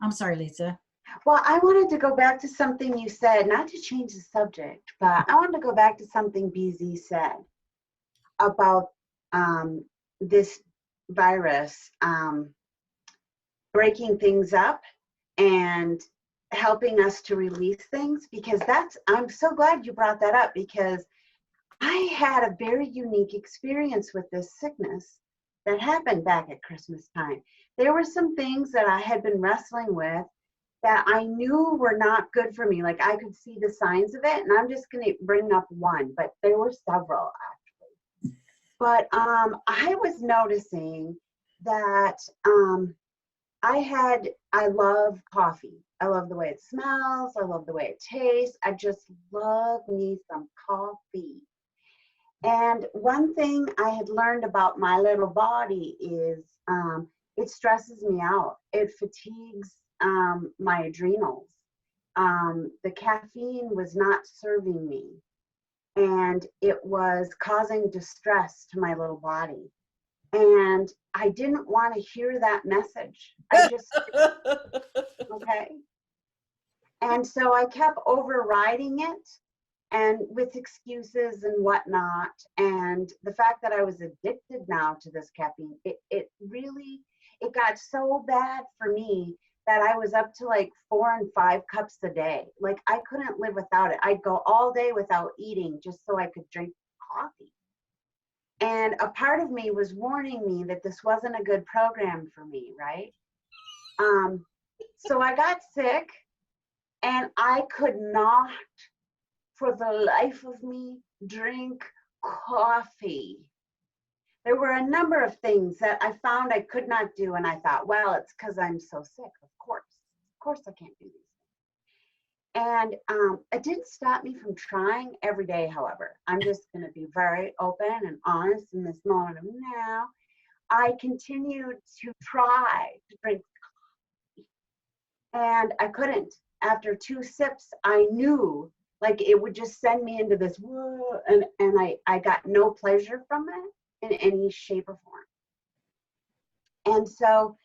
I'm sorry, Lisa. Well, I wanted to go back to something you said, not to change the subject, but I wanted to go back to something BZ said about this virus breaking things up and helping us to release things, because I'm so glad you brought that up, because I had a very unique experience with this sickness that happened back at Christmas time. There were some things that I had been wrestling with that I knew were not good for me. Like I could see the signs of it, and I'm just going to bring up one, but there were several actually. But I was noticing that I love coffee. I love the way it smells. I love the way it tastes. I just love me some coffee. And one thing I had learned about my little body is it stresses me out. It fatigues my adrenals. The caffeine was not serving me, and it was causing distress to my little body. And I didn't want to hear that message. I just, okay. And so I kept overriding it, and with excuses and whatnot. And the fact that I was addicted now to this caffeine, it got so bad for me that I was up to like 4 and 5 cups a day. Like I couldn't live without it. I'd go all day without eating just so I could drink coffee. And a part of me was warning me that this wasn't a good program for me, right? So I got sick, and I could not, for the life of me, drink coffee. There were a number of things that I found I could not do, and I thought, well, it's because I'm so sick, of course I can't do these things. And it didn't stop me from trying every day, however. I'm just going to be very open and honest in this moment of now. I continued to try to drink coffee, and I couldn't. After 2 sips, I knew like it would just send me into this, and I got no pleasure from it in any shape or form. And so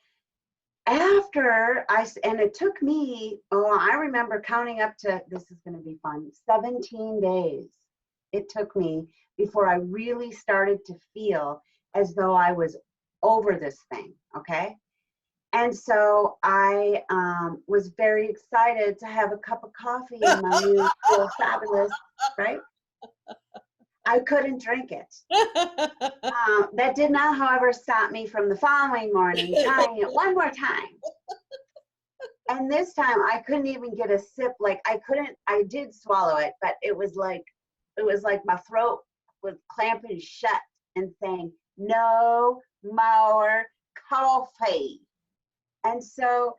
after and it took me, I remember counting up to, this is going to be fun, 17 days it took me before I really started to feel as though I was over this thing, okay? And so I was very excited to have a cup of coffee in my new Feel Fabulous, right? I couldn't drink it. That did not, however, stop me from the following morning trying it one more time. And this time I couldn't even get a sip. Like I did swallow it, but it was like my throat was clamping shut and saying, no more coffee. And so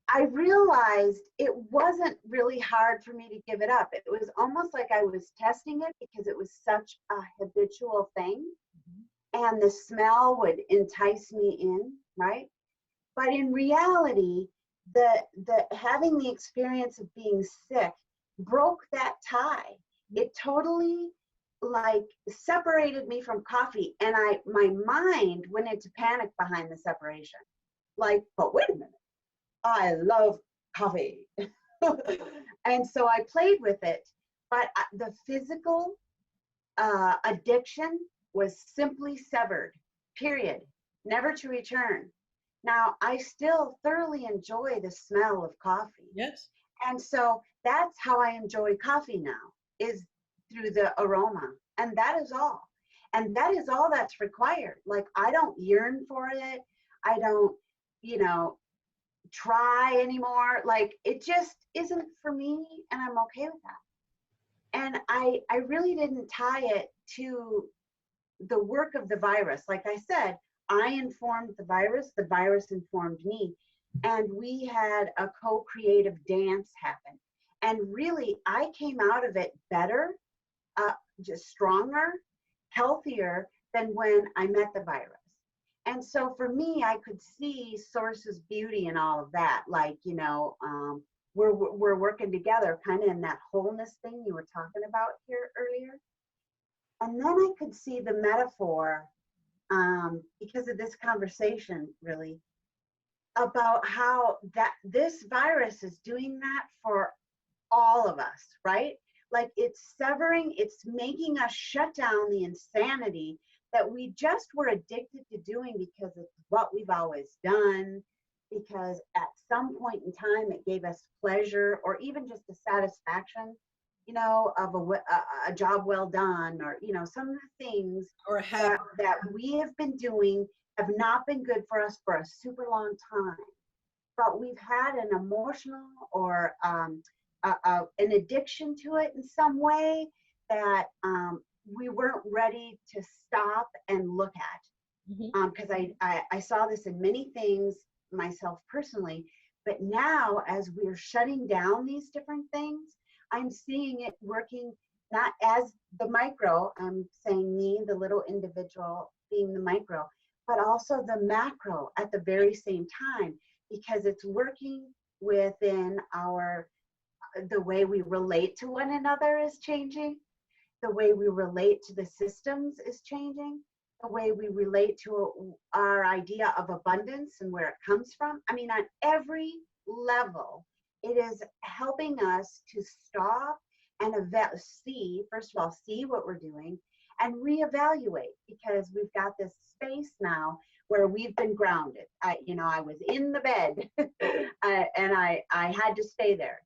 I realized it wasn't really hard for me to give it up. It was almost like I was testing it because it was such a habitual thing, and the smell would entice me in, right? But in reality, the having the experience of being sick broke that tie. It totally like separated me from coffee, and my mind went into panic behind the separation. Like, but wait a minute, I love coffee. And so I played with it, but the physical addiction was simply severed, period, never to return. Now, I still thoroughly enjoy the smell of coffee. Yes. And so that's how I enjoy coffee now, is through the aroma. And that is all. And that is all that's required. Like, I don't yearn for it. I don't, try anymore. Like, it just isn't for me, and I'm okay with that. And I really didn't tie it to the work of the virus. Like I said, I informed the virus informed me, and we had a co-creative dance happen. And really, I came out of it better, just stronger, healthier than when I met the virus. And so for me, I could see Source's beauty in all of that. Like, you know, we're working together kind of in that wholeness thing you were talking about here earlier. And then I could see the metaphor, because of this conversation, really, about how that this virus is doing that for all of us, right? Like it's severing, it's making us shut down the insanity that we just were addicted to doing because it's what we've always done, because at some point in time it gave us pleasure or even just a satisfaction, you know, of a job well done, or, you know, some of the things Or that we have been doing have not been good for us for a super long time. But we've had an emotional or an addiction to it in some way that we weren't ready to stop and look at. Because I saw this in many things myself personally, but now as we're shutting down these different things, I'm seeing it working not as the micro, I'm saying me, the little individual being the micro, but also the macro at the very same time, because it's working within the way we relate to one another is changing, the way we relate to the systems is changing, the way we relate to our idea of abundance and where it comes from. I mean, on every level, it is helping us to stop and see, first of all, see what we're doing and reevaluate, because we've got this space now where we've been grounded. I was in the bed and I had to stay there.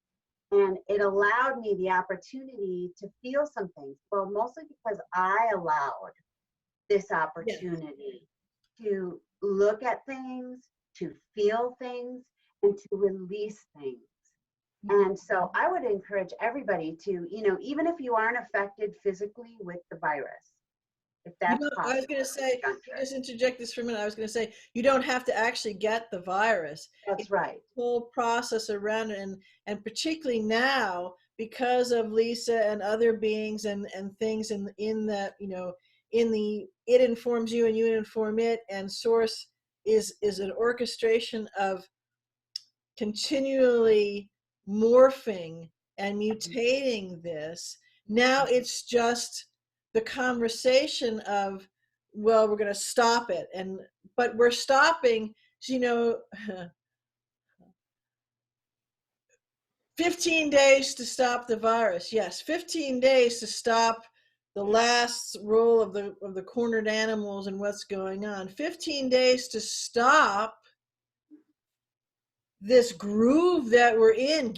And it allowed me the opportunity to feel some things. Well, mostly because I allowed this opportunity to look at things, to feel things, and to release things. And so I would encourage everybody to, you know, even if you aren't affected physically with the virus, if that's possible. I was going to say, just interject this for a minute. I was going to say, you don't have to actually get the virus. That's right. The whole process around it, and particularly now, because of Lisa and other beings and things in that, you know, it informs you and you inform it, and Source is an orchestration of continually morphing and mutating this. Now it's just the conversation of, well, we're going to stop it, but we're stopping, you know, 15 days to stop the virus. Yes, 15 days to stop the last roll of the cornered animals and what's going on. 15 days to stop this groove that we're in.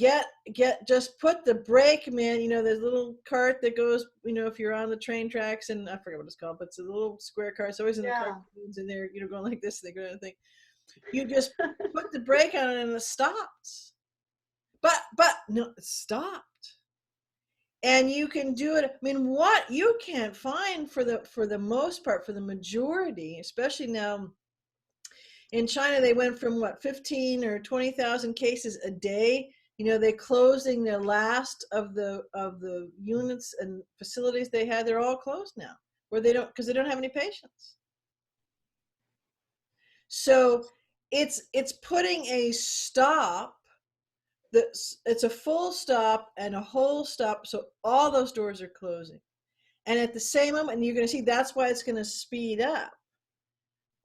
Just put the brake, man. You know, there's a little cart that goes, you know, if you're on the train tracks, and I forget what it's called, but it's a little square cart. It's always in the cartoons, and they're, you know, going like this, they go to think. You just put the brake on it and it stops. But no, it stopped. And you can do it. I mean, what you can't find for the most part, for the majority, especially now in China, they went from 15 or 20,000 cases a day. You know, they're closing their last of the units and facilities they had. They're all closed now, because they don't have any patients. So it's putting a stop. It's a full stop and a whole stop. So all those doors are closing, and at the same moment, and you're going to see that's why it's going to speed up.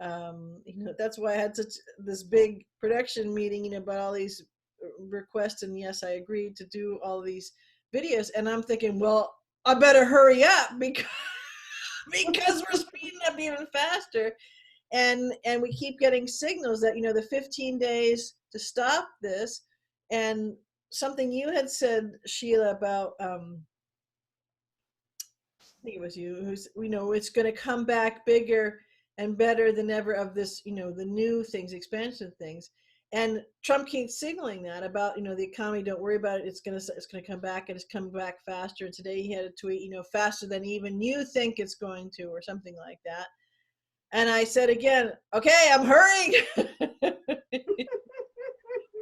You know, that's why I had this big production meeting, you know, about all these requests, and yes, I agreed to do all these videos. And I'm thinking, well, I better hurry up because we're speeding up even faster, and we keep getting signals that, you know, the 15 days to stop this. And something you had said, Sheila, about I think it was you, who's, you know, it's going to come back bigger and better than ever of this, you know, the new things, expansion things. And Trump keeps signaling that about, you know, the economy, don't worry about it, it's going to come back, and it's coming back faster. And today he had a tweet, you know, faster than even you think it's going to, or something like that. And I said again, okay, I'm hurrying.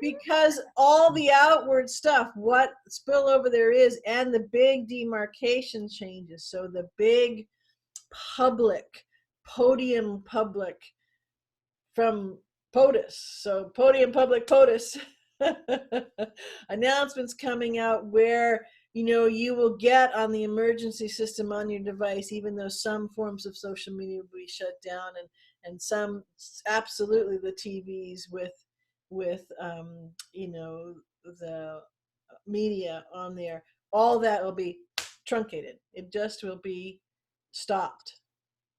Because all the outward stuff, what spillover there is, and the big demarcation changes. So the big podium public from POTUS. So podium public POTUS announcements coming out where, you know, you will get on the emergency system on your device, even though some forms of social media will be shut down, and some, absolutely, the TVs with you know, the media on there, all that will be truncated. It just will be stopped.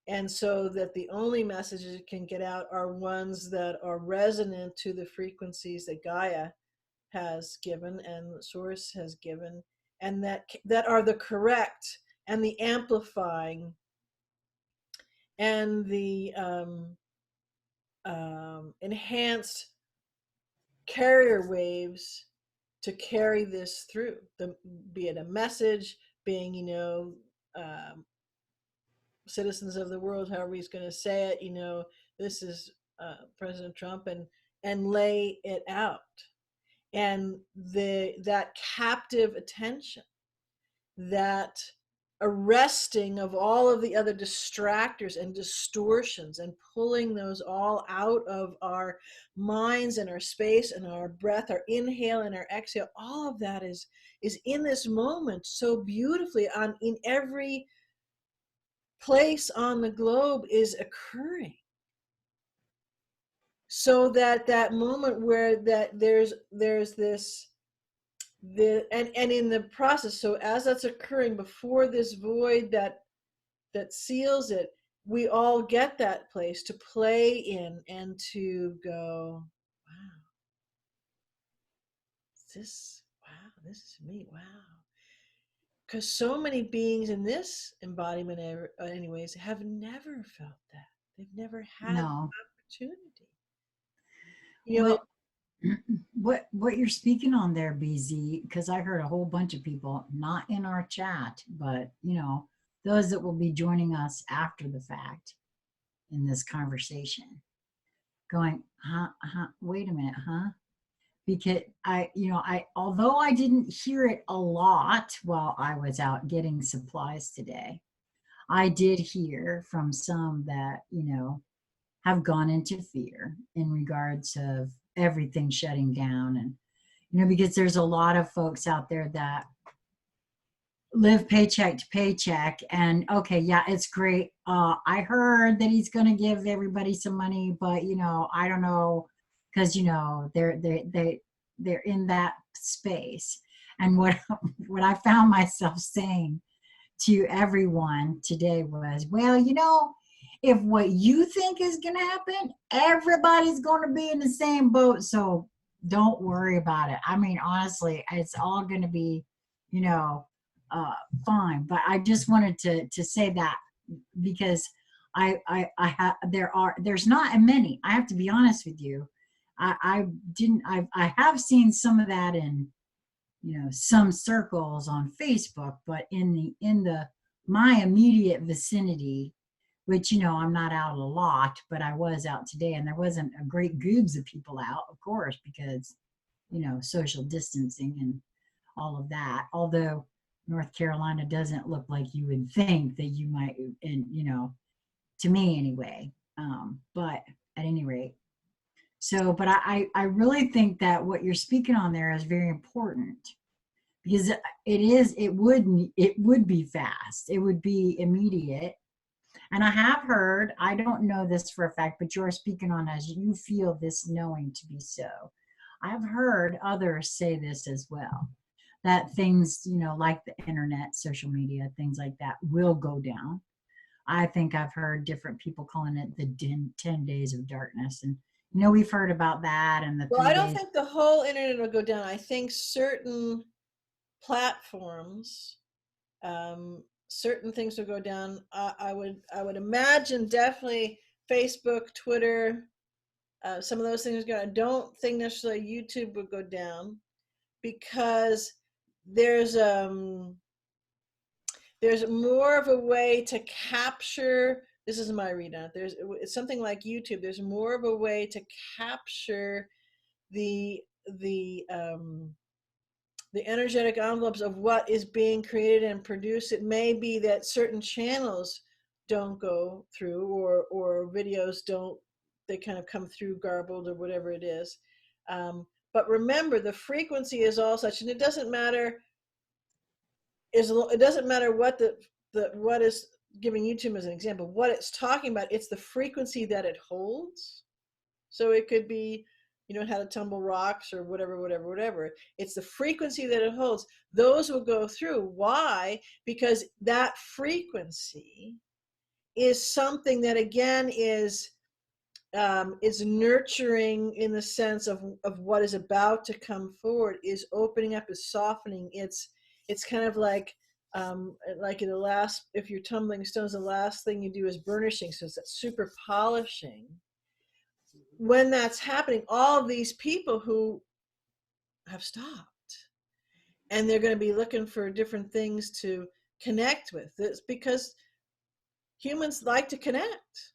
And so that the only messages that can get out are ones that are resonant to the frequencies that Gaia has given and the source has given, and that are the correct and the amplifying and the enhanced carrier waves to carry this through, be it a message, being, you know, citizens of the world, however he's going to say it, you know, this is President Trump, and lay it out. And that captive attention, that arresting of all of the other distractors and distortions, and pulling those all out of our minds and our space and our breath, our inhale and our exhale, all of that is in this moment so beautifully in every place on the globe is occurring. So that moment where that there's this and in the process, so as that's occurring, before this void that seals it, we all get that place to play in and to go, wow, this is me, wow. Because so many beings in this embodiment anyways have never felt that. They've never had the opportunity. You know, what you're speaking on there, BZ, because I heard a whole bunch of people, not in our chat, but, you know, those that will be joining us after the fact in this conversation, going, wait a minute, because although I didn't hear it a lot while I was out getting supplies today, I did hear from some that, you know, have gone into fear in regards of everything shutting down. And, you know, because there's a lot of folks out there that live paycheck to paycheck, and okay, yeah, it's great. I heard that he's going to give everybody some money, but, you know, I don't know, because, you know, they're in that space. And what I found myself saying to everyone today was, well, you know, if what you think is going to happen, everybody's going to be in the same boat. So don't worry about it. I mean, honestly, it's all going to be, you know, fine. But I just wanted to say that, because there's not many. I have to be honest with you. I have seen some of that in, you know, some circles on Facebook, but in my immediate vicinity, which, you know, I'm not out a lot, but I was out today, and there wasn't a great goobs of people out, of course, because, you know, social distancing and all of that. Although North Carolina doesn't look like you would think that you might, and, you know, to me anyway. But at any rate, so, but I really think that what you're speaking on there is very important, because it would be fast. It would be immediate. And I have heard, I don't know this for a fact, but you're speaking on as you feel this knowing to be so. I've heard others say this as well, that things, you know, like the internet, social media, things like that will go down. I think I've heard different people calling it the 10 days of darkness. And, you know, we've heard about that. And well, I don't think the whole internet will go down. I think certain platforms, certain things will go down. I would imagine definitely Facebook, Twitter, some of those things go. I don't think necessarily YouTube would go down, because there's more of a way to capture. This is my read on it. It's something like YouTube. There's more of a way to capture the energetic envelopes of what is being created and produced. It may be that certain channels don't go through, or videos don't, they kind of come through garbled or whatever it is. But remember, the frequency is all such, and it doesn't matter. It doesn't matter what what is giving YouTube as an example, what it's talking about. It's the frequency that it holds. So it could be, how to tumble rocks or whatever. It's the frequency that it holds. Those will go through. Why? Because that frequency is something that, again, is nurturing, in the sense of what is about to come forward, is opening up, is softening. It's kind of like in the last, if you're tumbling stones, the last thing you do is burnishing. So it's that super polishing. When that's happening, all of these people who have stopped, and they're going to be looking for different things to connect with. It's because humans like to connect.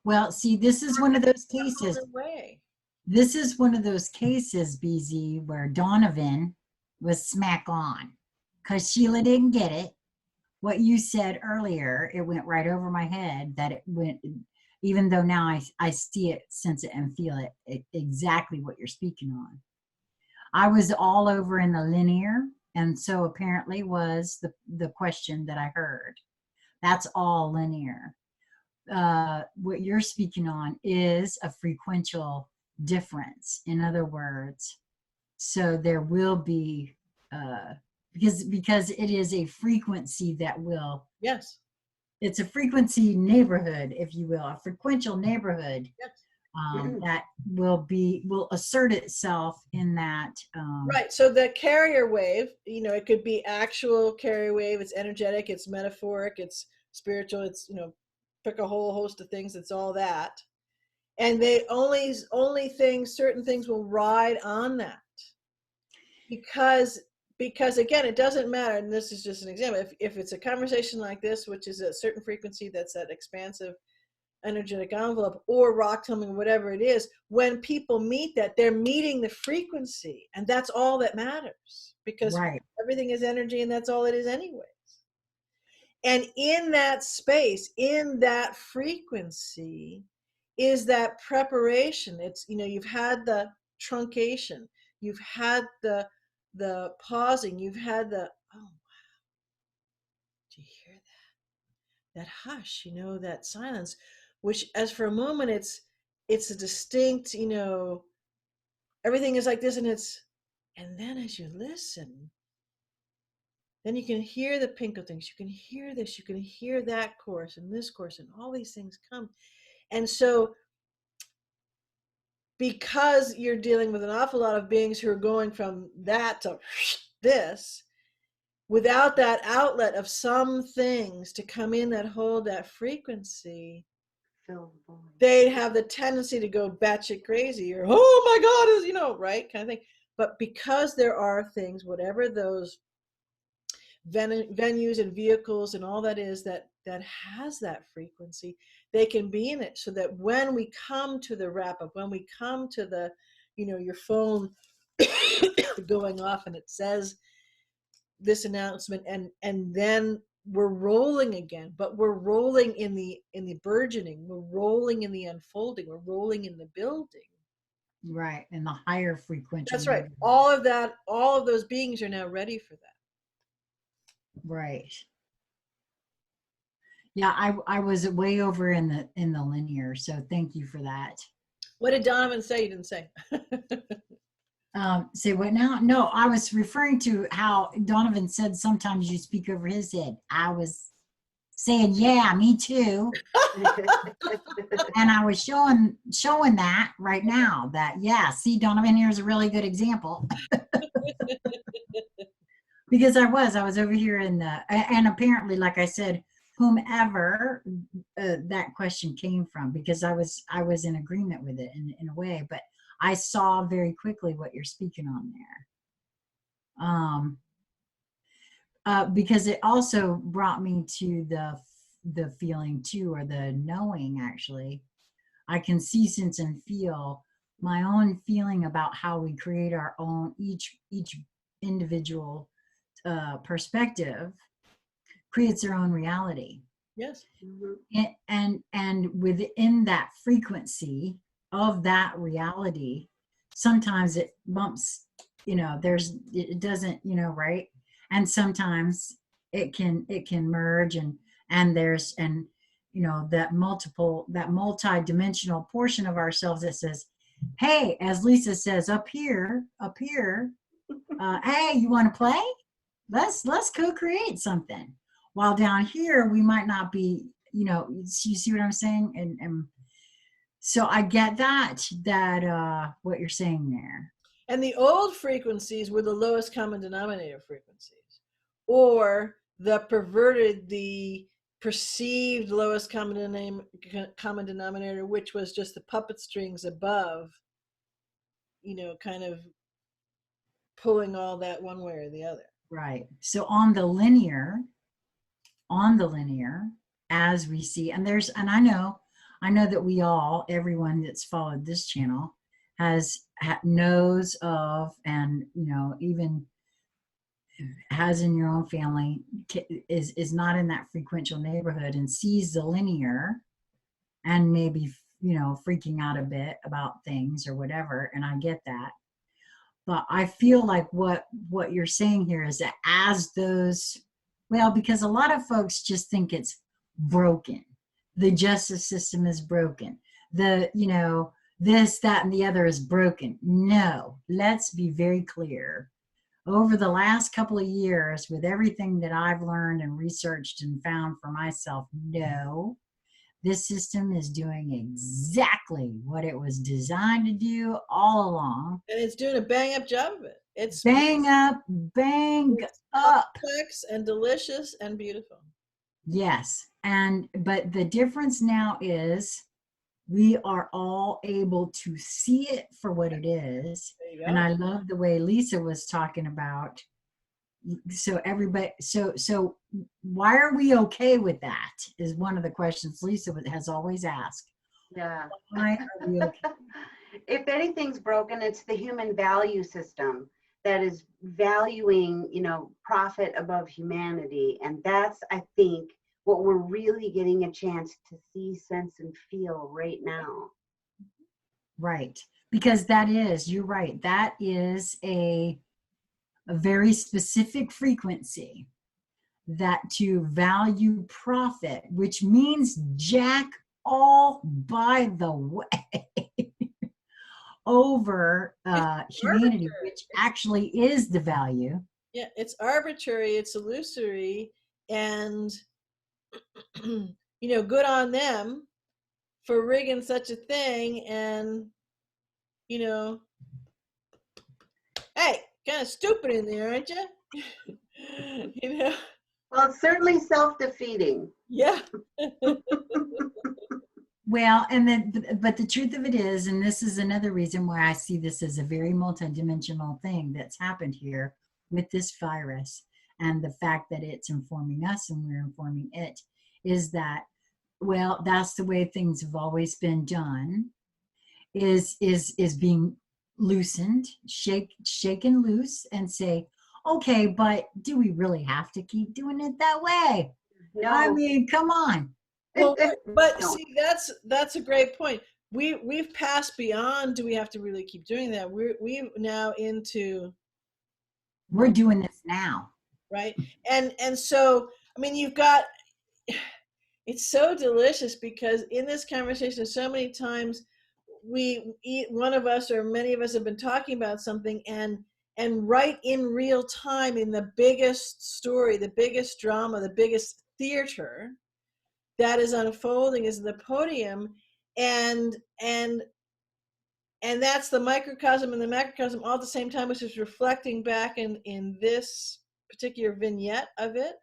Well, see, this is one of those cases. Way. This is one of those cases, BZ, where Donovan was smack on, because Sheila didn't get it. What you said earlier, it went right over my head, that it went, even though now I see it, sense it, and feel it, exactly what you're speaking on. I was all over in the linear, and so apparently was the question that I heard. That's all linear. What you're speaking on is a frequential difference. In other words, so there will be, because it is a frequency that will, yes, it's a frequency neighborhood, if you will, a frequential neighborhood. yes. That will assert itself in that. Right. So the carrier wave, it could be actual carrier wave. It's energetic. It's metaphoric. It's spiritual. It's, pick a whole host of things. It's all that. And they certain things will ride on that. Because again, it doesn't matter. And this is just an example. If it's a conversation like this, which is a certain frequency, that's that expansive energetic envelope, or rock tumbling, whatever it is, when people meet that, they're meeting the frequency, and that's all that matters, because right. Everything is energy, and that's all it is anyways. And in that space, in that frequency, is that preparation. It's, you've had the truncation, you've had the pausing, you've had the, oh wow, do you hear that hush, that silence, which, as for a moment, it's a distinct, everything is like this, and then as you listen, then you can hear the Pinkertons, you can hear this, you can hear that chorus and this chorus, and all these things come. And so, because you're dealing with an awful lot of beings who are going from that to this, without that outlet of some things to come in that hold that frequency, they'd have the tendency to go batshit crazy, or, oh my God, is, right, kind of thing. But because there are things, whatever those venues and vehicles and all that is, that has that frequency, they can be in it, so that when we come to the wrap up, when we come to the, your phone going off and it says this announcement, and then we're rolling again, but we're rolling in the burgeoning, we're rolling in the unfolding, we're rolling in the building. Right, and the higher frequency. That's right. All of that, all of those beings are now ready for that. Right. Yeah, I was way over in the linear, so thank you for that. What did Donovan say? You didn't say. Say what now? No, I was referring to how Donovan said sometimes you speak over his head. I was saying, yeah, me too. And I was showing that right now, that, yeah, see, Donovan, here's a really good example. Because I was over here in the, and apparently, like I said, whomever that question came from, because I was in agreement with it in a way, but I saw very quickly what you're speaking on there. Because it also brought me to the feeling too, or the knowing, actually. I can see, sense, and feel my own feeling about how we create our own, each individual perspective creates their own reality. Yes. And within that frequency of that reality, sometimes it bumps, it doesn't, right? And sometimes it can merge, and there's, that multi-dimensional portion of ourselves that says, hey, as Lisa says, up here, hey, you want to play? Let's co-create something. While down here we might not be, you see what I'm saying? And so I get that what you're saying there. And the old frequencies were the lowest common denominator frequencies, or the perceived lowest common denominator, which was just the puppet strings above, kind of pulling all that one way or the other. Right. So on the linear, as we see, and I know that everyone that's followed this channel knows of, and even has in your own family, is not in that frequential neighborhood and sees the linear and maybe freaking out a bit about things or whatever, and I get that. But I feel like what you're saying here is that as those, because a lot of folks just think it's broken. The justice system is broken. This, that, and the other is broken. No, let's be very clear. Over the last couple of years, with everything that I've learned and researched and found for myself, no, this system is doing exactly what it was designed to do all along. And it's doing a bang-up job of it. It's bang up. Complex and delicious and beautiful. Yes. But the difference now is we are all able to see it for what it is. And I love the way Lisa was talking about. So everybody, so why are we okay with that is one of the questions Lisa has always asked. Yeah. Why are we okay? If anything's broken, it's the human value system that is valuing, profit above humanity. And that's, I think, what we're really getting a chance to see, sense, and feel right now. Right. Because you're right. That is a very specific frequency, that to value profit, which means jack all, by the way, over humanity, which actually is the value. Yeah, it's arbitrary, it's illusory, and good on them for rigging such a thing. And hey, kind of stupid in there, aren't you? Well, it's certainly self-defeating. Yeah. Well, but the truth of it is, and this is another reason why I see this as a very multidimensional thing that's happened here with this virus, and the fact that it's informing us and we're informing it, is that, that's the way things have always been done, is being loosened, shaken loose, and say, okay, but do we really have to keep doing it that way? No. I mean, come on. Well, but see, that's a great point. We've passed beyond, do we have to really keep doing that? We're now into, we're doing this now, right? And so, I mean, you've got, it's so delicious, because in this conversation so many times one of us or many of us have been talking about something, and right in real time, in the biggest story, the biggest drama, the biggest theater that is unfolding is the podium, and that's the microcosm and the macrocosm all at the same time, which is reflecting back in this particular vignette of it.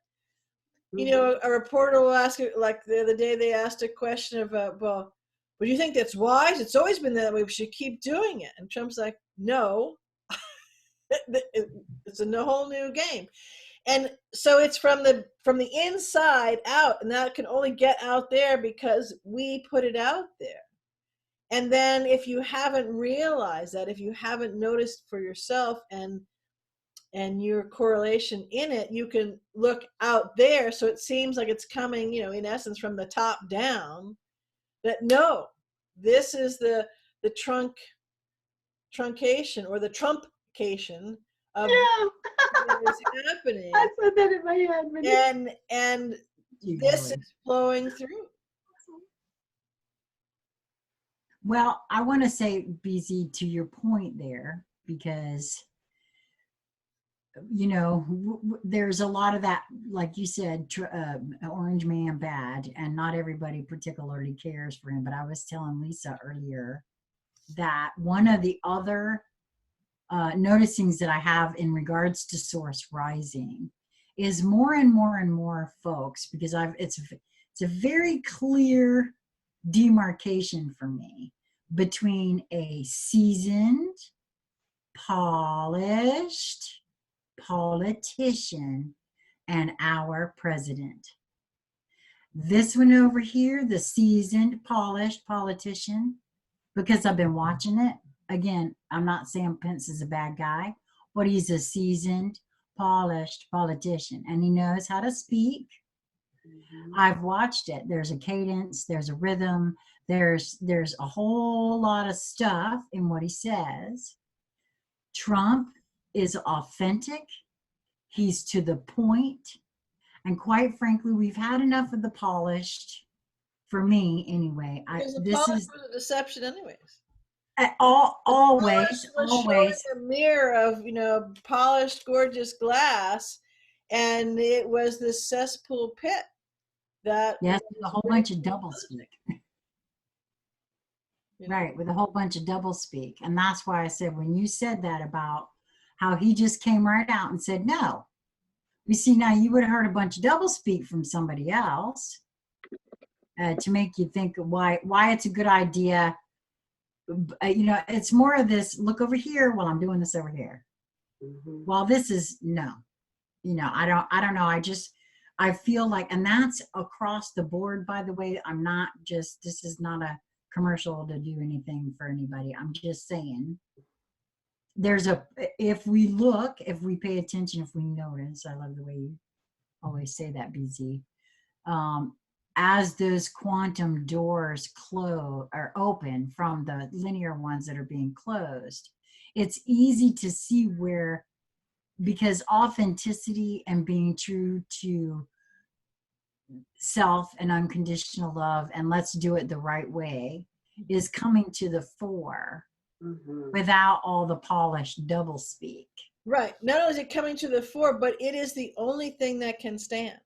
A reporter will ask, like the other day, they asked a question of, well, do you think that's wise? It's always been that way. We should keep doing it. And Trump's like, no, it's a whole new game. And so it's from the inside out, and that can only get out there because we put it out there. And then if you haven't realized that, if you haven't noticed for yourself and and your correlation in it, you can look out there. So it seems like it's coming, in essence from the top down, that no, this is the truncation or the trumpcation of what is happening. I said that in my head. And this is flowing through. Well, I want to say, BZ, to your point there, because there's a lot of that, like you said, orange man bad, and not everybody particularly cares for him. But I was telling Lisa earlier that one of the other noticings that I have in regards to source rising is more and more and more folks, because it's a very clear demarcation for me between a seasoned, polished politician and our president. This one over here, the seasoned, polished politician, because I've been watching it. Again, I'm not saying Pence is a bad guy, but he's a seasoned, polished politician, and he knows how to speak. I've watched it. There's a cadence, there's a rhythm, there's a whole lot of stuff in what he says. Trump is authentic. He's to the point. And quite frankly, we've had enough of the polished, for me anyway. This is a deception anyways. Always. A mirror of, polished, gorgeous glass, and it was this cesspool pit. Yes, with a whole bunch of doublespeak. Right, with a whole bunch of doublespeak. And that's why I said, when you said that about how he just came right out and said, no. You see, now you would have heard a bunch of doublespeak from somebody else to make you think why it's a good idea. It's more of this, look over here while I'm doing this over here. While this is, no. I don't know. I feel like, and that's across the board, by the way. This is not a commercial to do anything for anybody. I'm just saying, if we pay attention, if we notice, I love the way you always say that, BZ, as those quantum doors open from the linear ones that are being closed, it's easy to see where, because authenticity and being true to self and unconditional love, and let's do it the right way, is coming to the fore without all the polished doublespeak. Right. Not only is it coming to the fore, but it is the only thing that can stand.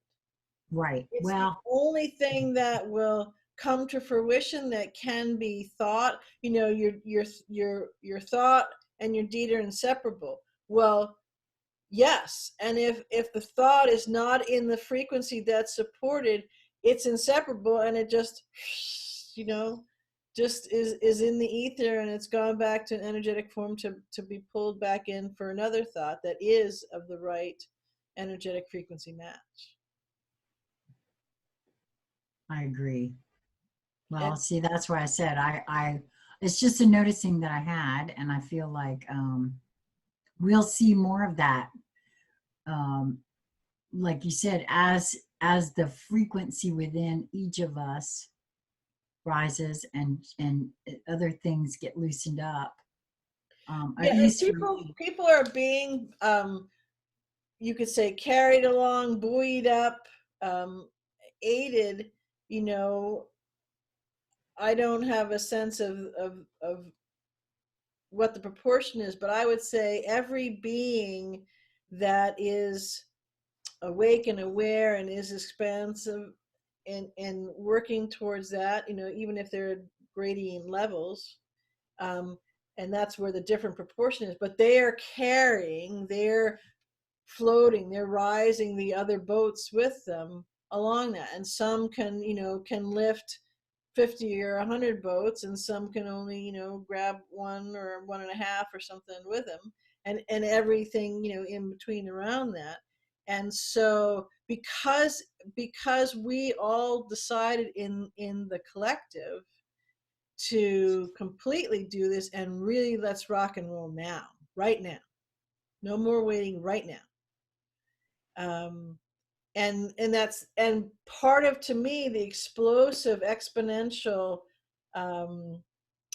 Right. It's the only thing that will come to fruition, that can be thought. Your thought and your deed are inseparable. Well, yes, and if the thought is not in the frequency that's supported, it's inseparable, and it just just is in the ether, and it's gone back to an energetic form to be pulled back in for another thought that is of the right energetic frequency match. I agree. Well, see, that's why I said it's just a noticing that I had, and I feel like we'll see more of that. Like you said, as the frequency within each of us rises and other things get loosened up. At least people are being, you could say, carried along, buoyed up, aided. I don't have a sense of what the proportion is, but I would say every being that is awake and aware and is expansive and working towards that, even if they're gradient levels, and that's where the different proportion is, but they are carrying, they're floating, they're rising the other boats with them along that. And some can lift 50 or 100 boats, and some can only grab one or 1.5 or something with them, and everything in between around that. And so because we all decided in the collective to completely do this, and really let's rock and roll now, right now, No more waiting right now. And part of, to me, the explosive, exponential,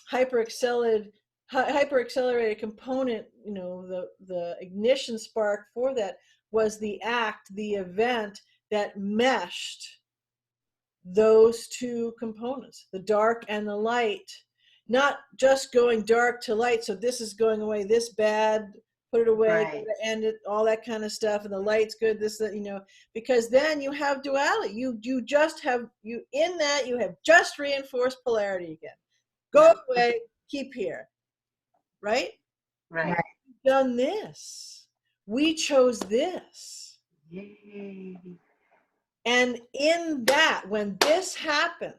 hyper accelerated component, the ignition spark for that was the event that meshed those two components, the dark and the light, not just going dark to light. So this is going away, this bad, put it away, Right. end it, all that kind of stuff. And the light's good, this, that, because then you have duality. You just have, you have just reinforced polarity again. Go away, keep here. Right? Right. We've done this. We chose this. Yay. And in that, when this happened,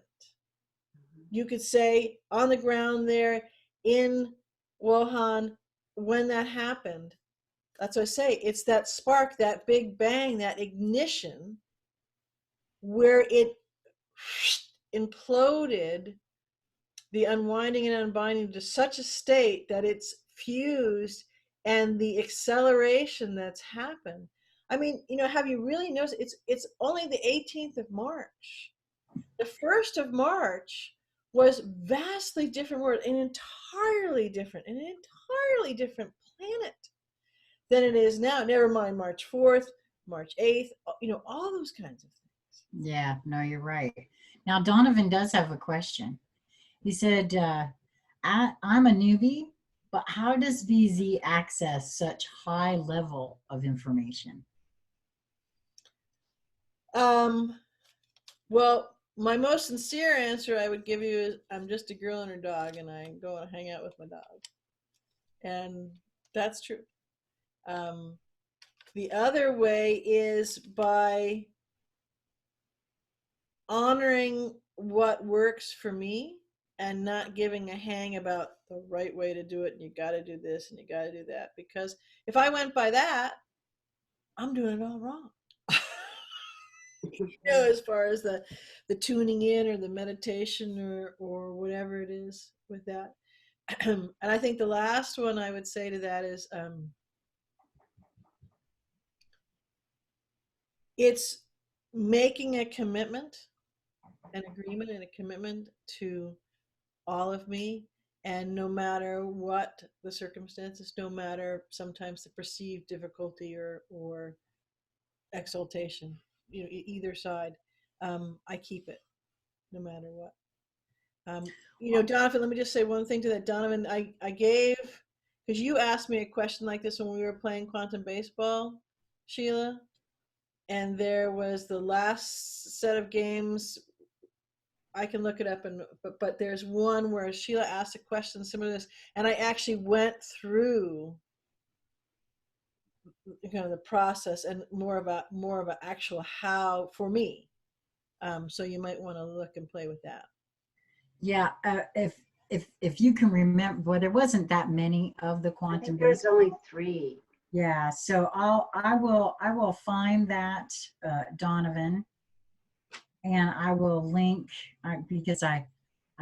you could say on the ground there in Wuhan, when that happened, that's what I say, it's that spark, that big bang, that ignition, where it imploded the unwinding and unbinding to such a state that it's fused, and the acceleration that's happened. I mean, have you really noticed it's only the 18th of March. The 1st of March was vastly different world, an entirely different planet than it is now. Never mind March 4th, March 8th, all those kinds of things. Yeah, no, you're right. Now, Donovan does have a question. He said, I'm a newbie, but how does VZ access such high level of information? Well, my most sincere answer I would give you is I'm just a girl and her dog, and I go and hang out with my dog. And that's true. The other way is by honoring what works for me and not giving a hang about the right way to do it, and you got to do this and you got to do that, because if I went by that, I'm doing it all wrong. As far as the tuning in or the meditation or whatever it is with that. And I think the last one I would say to that is it's making a commitment, an agreement and a commitment to all of me, and no matter what the circumstances, no matter sometimes the perceived difficulty or exaltation, either side, I keep it no matter what. Donovan, let me just say one thing to that. Donovan, I gave, because you asked me a question like this when we were playing quantum baseball, Sheila, and there was the last set of games. I can look it up, but there's one where Sheila asked a question similar to this, and I actually went through the process and more of a actual how for me. So you might want to look and play with that. Yeah, if you can remember, well, there wasn't that many of the quantum. I think there's only 3. Yeah, so I will find that, Donovan, and I will link, because I've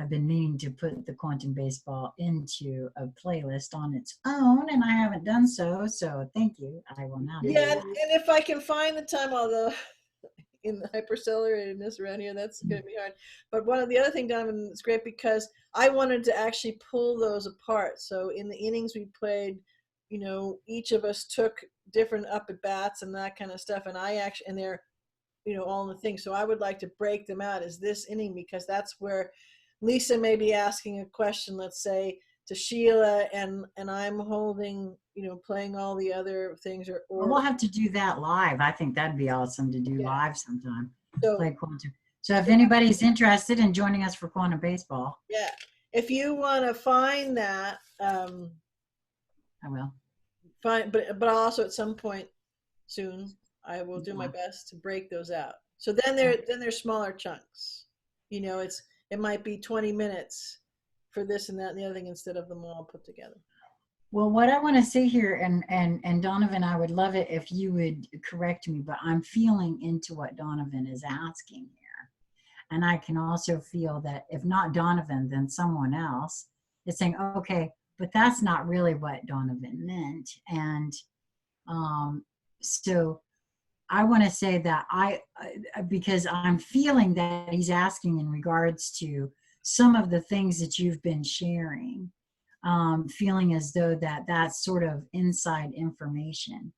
been meaning to put the quantum baseball into a playlist on its own, and I haven't done so. So thank you. I will now do that. And if I can find the time, although in the hypercellerated around here, that's going to be hard. But one of the other things, Donovan, is great because I wanted to actually pull those apart. So in the innings we played, each of us took different up at bats and that kind of stuff, and they're all in the thing. So I would like to break them out as this inning, because that's where Lisa may be asking a question, let's say, to Sheila, and I'm holding, playing all the other things, or we'll have to do that live. I think that'd be awesome to do live sometime. Play quantum. So if anybody's interested in joining us for quantum baseball, if you want to find that, I will. Fine, but also at some point soon, I will do my best to break those out. So then they're smaller chunks. It might be 20 minutes for this and that and the other thing instead of them all put together. Well, what I want to say here, and Donovan, I would love it if you would correct me, but I'm feeling into what Donovan is asking here. And I can also feel that if not Donovan, then someone else is saying, okay, but that's not really what Donovan meant. And So I want to say that because I'm feeling that he's asking in regards to some of the things that you've been sharing, feeling as though that's sort of inside information.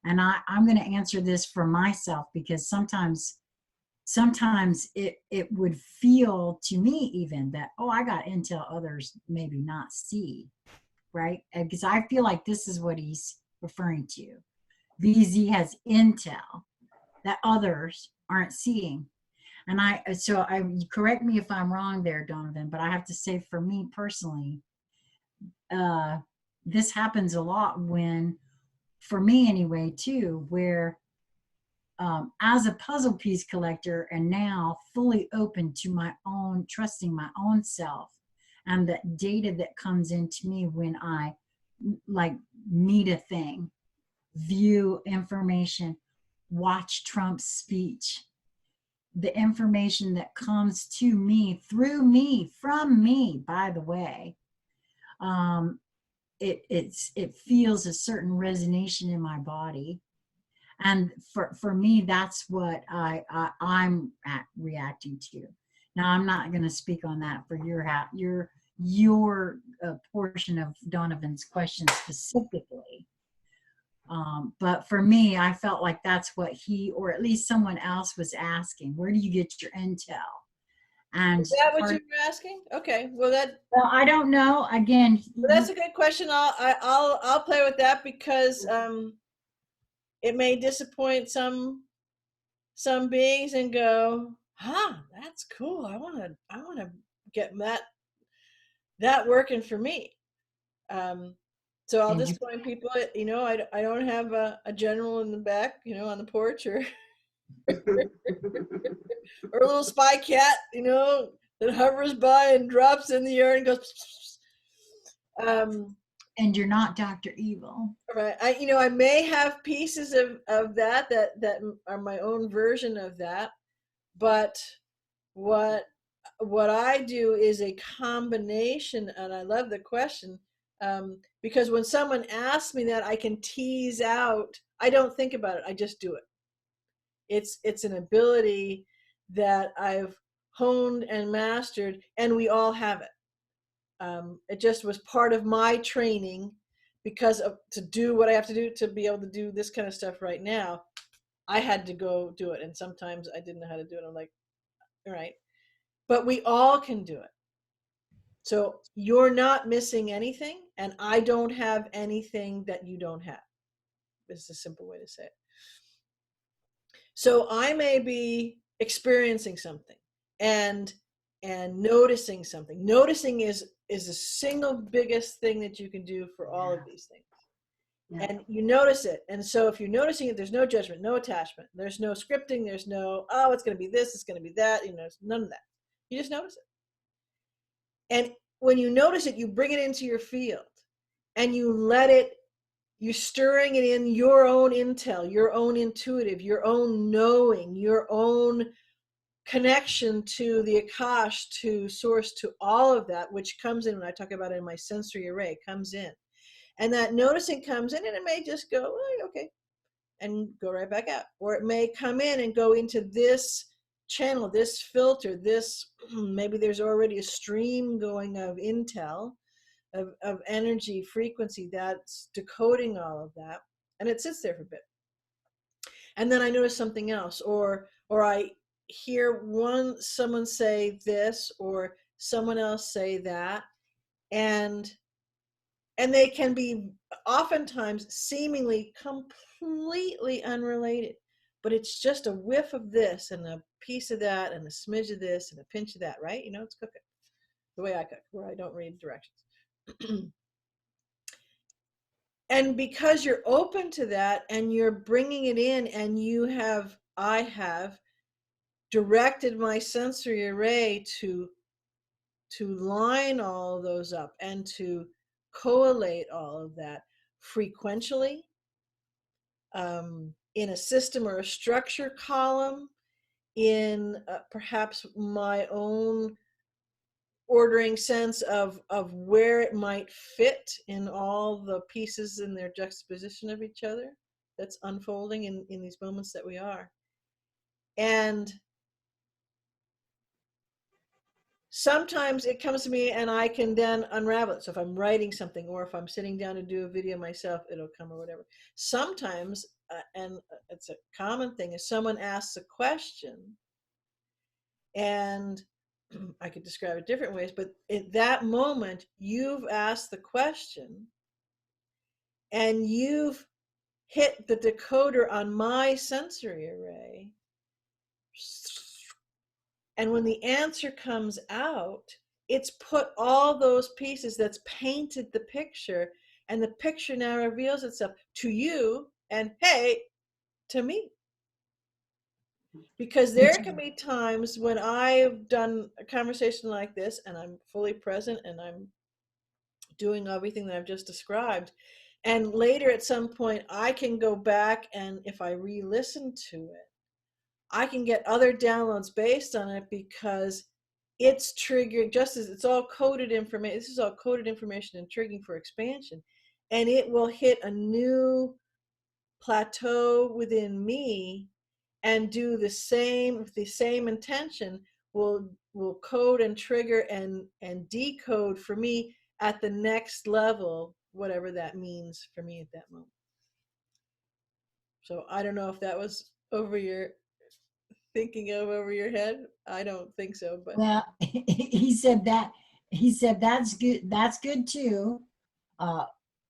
And I'm going to answer this for myself, because sometimes it would feel to me even that, oh, I got intel others maybe not see, right? Because I feel like this is what he's referring to. VZ has intel that others aren't seeing. And correct me if I'm wrong there, Donovan, but I have to say, for me personally, this happens a lot when, for me anyway, too, where as a puzzle piece collector and now fully open to my own, trusting my own self and the data that comes into me when I like meet a thing, view information, watch Trump's speech, the information that comes to me, through me, from me, by the way, it feels a certain resonation in my body. And for me, that's what I'm reacting to. Now, I'm not going to speak on that for your portion of Donovan's question specifically. But for me, I felt like that's what he, or at least someone else, was asking. Where do you get your intel? And is that what you were asking? Okay, well I don't know. Again, that's a good question. I'll play with that, because it may disappoint some beings and go, that's cool. I want to get that working for me. So I'll disappoint people. I don't have a general in the back, on the porch, or or a little spy cat, that hovers by and drops in the air and goes. And you're not Dr. Evil. Right. I may have pieces of that are my own version of that, but what I do is a combination, and I love the question, because when someone asks me that, I can tease out. I don't think about it. I just do it. It's an ability that I've honed and mastered, and we all have it. It just was part of my training, because to do what I have to do to be able to do this kind of stuff right now, I had to go do it. And sometimes I didn't know how to do it. I'm like, all right, but we all can do it. So you're not missing anything, and I don't have anything that you don't have. This is a simple way to say it. So I may be experiencing something and noticing something. Noticing is the single biggest thing that you can do for all of these things. Yeah. And you notice it. And so if you're noticing it, there's no judgment, no attachment. There's no scripting. There's no, oh, it's going to be this, it's going to be that. None of that. You just notice it. And when you notice it, you bring it into your field and you let it, you're stirring it in your own intel, your own intuitive, your own knowing, your own connection to the Akash, to source, to all of that, which comes in when I talk about it in my sensory array, comes in. And that noticing comes in, and it may just go, oh, okay, and go right back out. Or it may come in and go into this channel, this filter, this, maybe there's already a stream going of intel, of energy, frequency that's decoding all of that. And it sits there for a bit. And then I notice something else, or I hear someone say this, or someone else say that, and they can be oftentimes seemingly completely unrelated, but it's just a whiff of this and a piece of that and a smidge of this and a pinch of that, right? It's cooking the way I cook, where I don't read directions. And because you're open to that and you're bringing it in, and I have directed my sensory array to line all of those up and to collate all of that frequentially, in a system or a structure column, in perhaps my own ordering sense of where it might fit in all the pieces in their juxtaposition of each other that's unfolding in these moments that we are. And sometimes it comes to me and I can then unravel it. So if I'm writing something, or if I'm sitting down to do a video myself, it'll come, or whatever. Sometimes, and it's a common thing, is someone asks a question, and I could describe it different ways, but at that moment, you've asked the question and you've hit the decoder on my sensory array. And when the answer comes out, it's put all those pieces, that's painted the picture, and the picture now reveals itself to you and, hey, to me. Because there can be times when I've done a conversation like this and I'm fully present and I'm doing everything that I've just described. And later at some point, I can go back, and if I re-listen to it, I can get other downloads based on it, because it's triggered, just as it's all coded information. This is all coded information and triggering for expansion. And it will hit a new plateau within me and do the same with the same intention, will code and trigger and decode for me at the next level, whatever that means for me at that moment. So I don't know if that was over your thinking of over your head. I don't think so, but well, he said that's good too.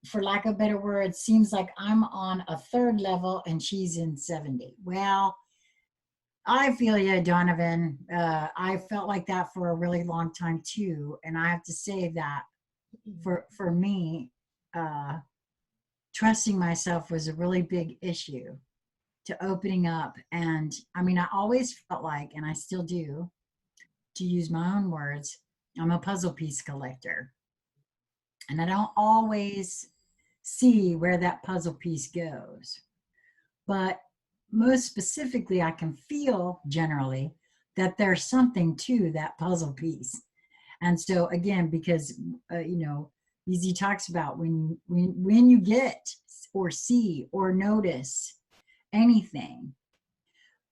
For lack of a better word, it seems like I'm on a 3rd level and she's in 70. Well, I feel you, Donovan. I felt like that for a really long time too. And I have to say that for me, trusting myself was a really big issue to opening up. And I mean, I always felt like, and I still do, to use my own words, I'm a puzzle piece collector. And I don't always see where that puzzle piece goes. But most specifically, I can feel generally that there's something to that puzzle piece. And so again, because, Easy talks about when you get or see or notice anything,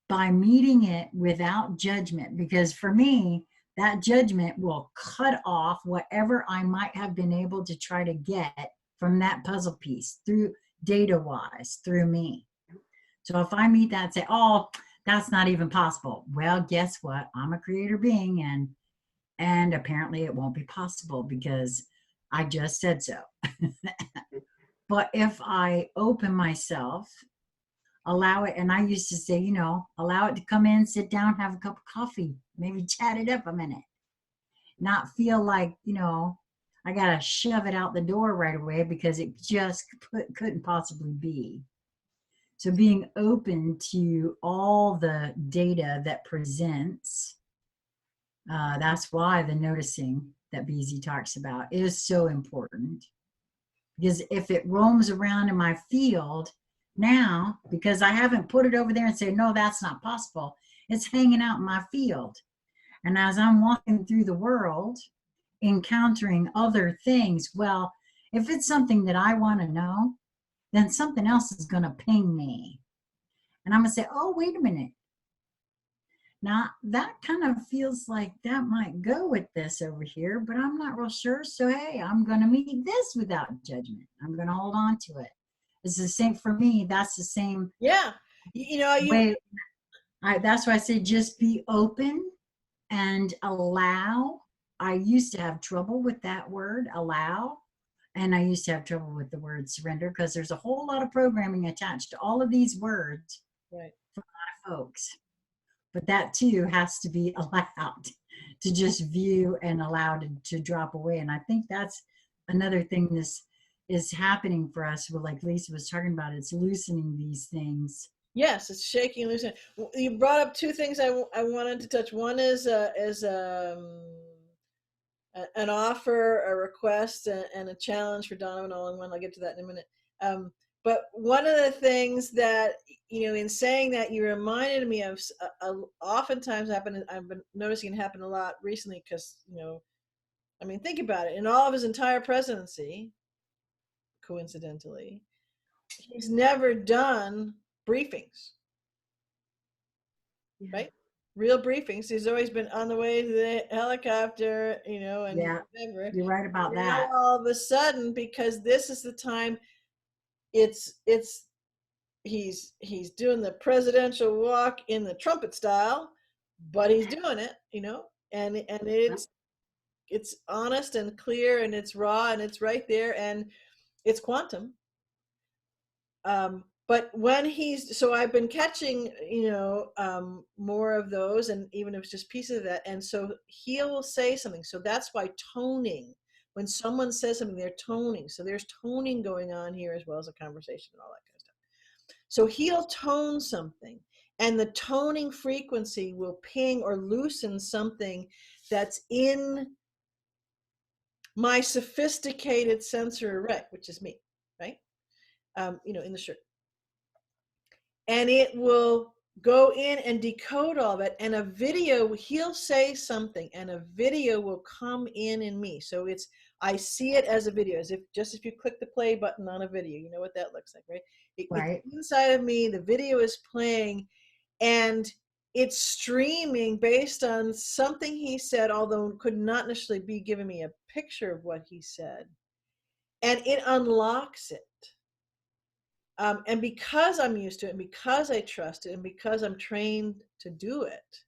by meeting it without judgment, because for me, that judgment will cut off whatever I might have been able to try to get from that puzzle piece through data-wise, through me. So if I meet that and say, oh, that's not even possible. Well, guess what? I'm a creator being, and apparently it won't be possible because I just said so. But if I open myself, allow it, and I used to say, allow it to come in, sit down, have a cup of coffee, maybe chat it up a minute, not feel like, I got to shove it out the door right away because it just couldn't possibly be. So being open to all the data that presents, that's why the noticing that BZ talks about is so important. Because if it roams around in my field now, because I haven't put it over there and say, no, that's not possible, it's hanging out in my field. And as I'm walking through the world, encountering other things, well, if it's something that I want to know, then something else is going to ping me. And I'm going to say, oh, wait a minute. Now, that kind of feels like that might go with this over here, but I'm not real sure. So, hey, I'm going to meet this without judgment. I'm going to hold on to it. It's the same for me. That's the same. Yeah. Way. That's why I say just be open and allow. I used to have trouble with that word, allow. And I used to have trouble with the word surrender because there's a whole lot of programming attached to all of these words, right, for a lot of folks. But that too has to be allowed to just view and allowed to drop away. And I think that's another thing this is happening for us. Well, like Lisa was talking about, it's loosening these things. Yes, it's shaking and loosening. You brought up 2 things I wanted to touch. One is an offer, a request, and a challenge for Donovan all in one. I'll get to that in a minute. But one of the things that, in saying that, you reminded me of, oftentimes happen, I've been noticing it happen a lot recently because, I mean, think about it. In all of his entire presidency, coincidentally, he's never done briefings, right? Real briefings. He's always been on the way to the helicopter, you know, and Yeah, whatever. you're right about Now that. all of a sudden, because this is the time, it's he's doing the presidential walk in the trumpet style, but he's doing it, you know, and it's honest and clear and it's raw and it's right there and it's quantum. But when he's, so I've been catching, you know, more of those, and even if it's just pieces of that, and so he'll say something. So that's why toning, when someone says something, they're toning. So there's toning going on here as well as a conversation and all that kind of stuff. So he'll tone something, and the toning frequency will ping or loosen something that's in my sophisticated sensory array, which is me, right? You know, in the shirt. And it will go in and decode all of it. And a video, he'll say something and a video will come in me. So it's, I see it as a video, as if just if you click the play button on a video, you know what that looks like, right? Right. It's inside of me, the video is playing, and it's streaming based on something he said, although could not necessarily be giving me a picture of what he said. And it unlocks it. And because I'm used to it, and because I trust it, and because I'm trained to do it,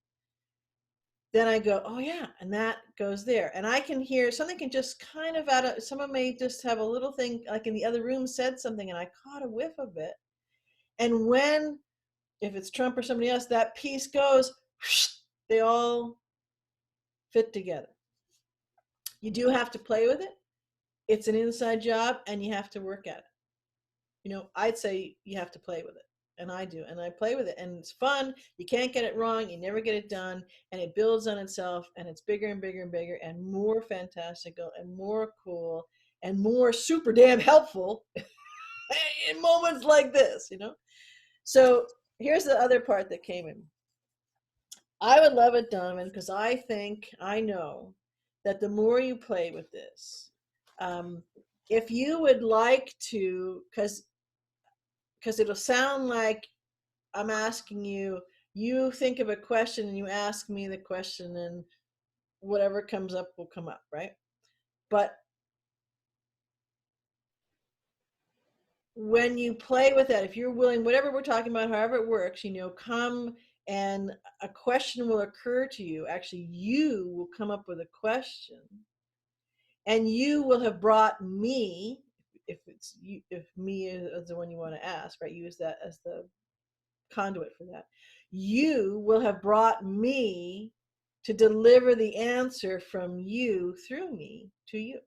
then I go, oh yeah, and that goes there. And I can hear something can just kind of out of, someone may just have a little thing, like in the other room said something, and I caught a whiff of it. And when, if it's Trump or somebody else, that piece goes, whoosh, they all fit together. You do have to play with it. It's an inside job, and you have to work at it. You know, I'd say you have to play with it, and I do, and I play with it, and it's fun. You can't get it wrong. You never get it done, and it builds on itself, and it's bigger and bigger and bigger and more fantastical and more cool and more super damn helpful in moments like this, you know? So here's the other part that came in. I would love it, Donovan, because I think, I know that the more you play with this, if you would like to, because it'll sound like I'm asking you, you think of a question and you ask me the question, and whatever comes up will come up, right? But when you play with that, if you're willing, whatever we're talking about, however it works, you know, come and a question will occur to you. Actually, you will come up with a question, and you will have brought me, if it's you, if me is the one you want to ask, right? Use that as the conduit for that. You will have brought me to deliver the answer from you through me to you.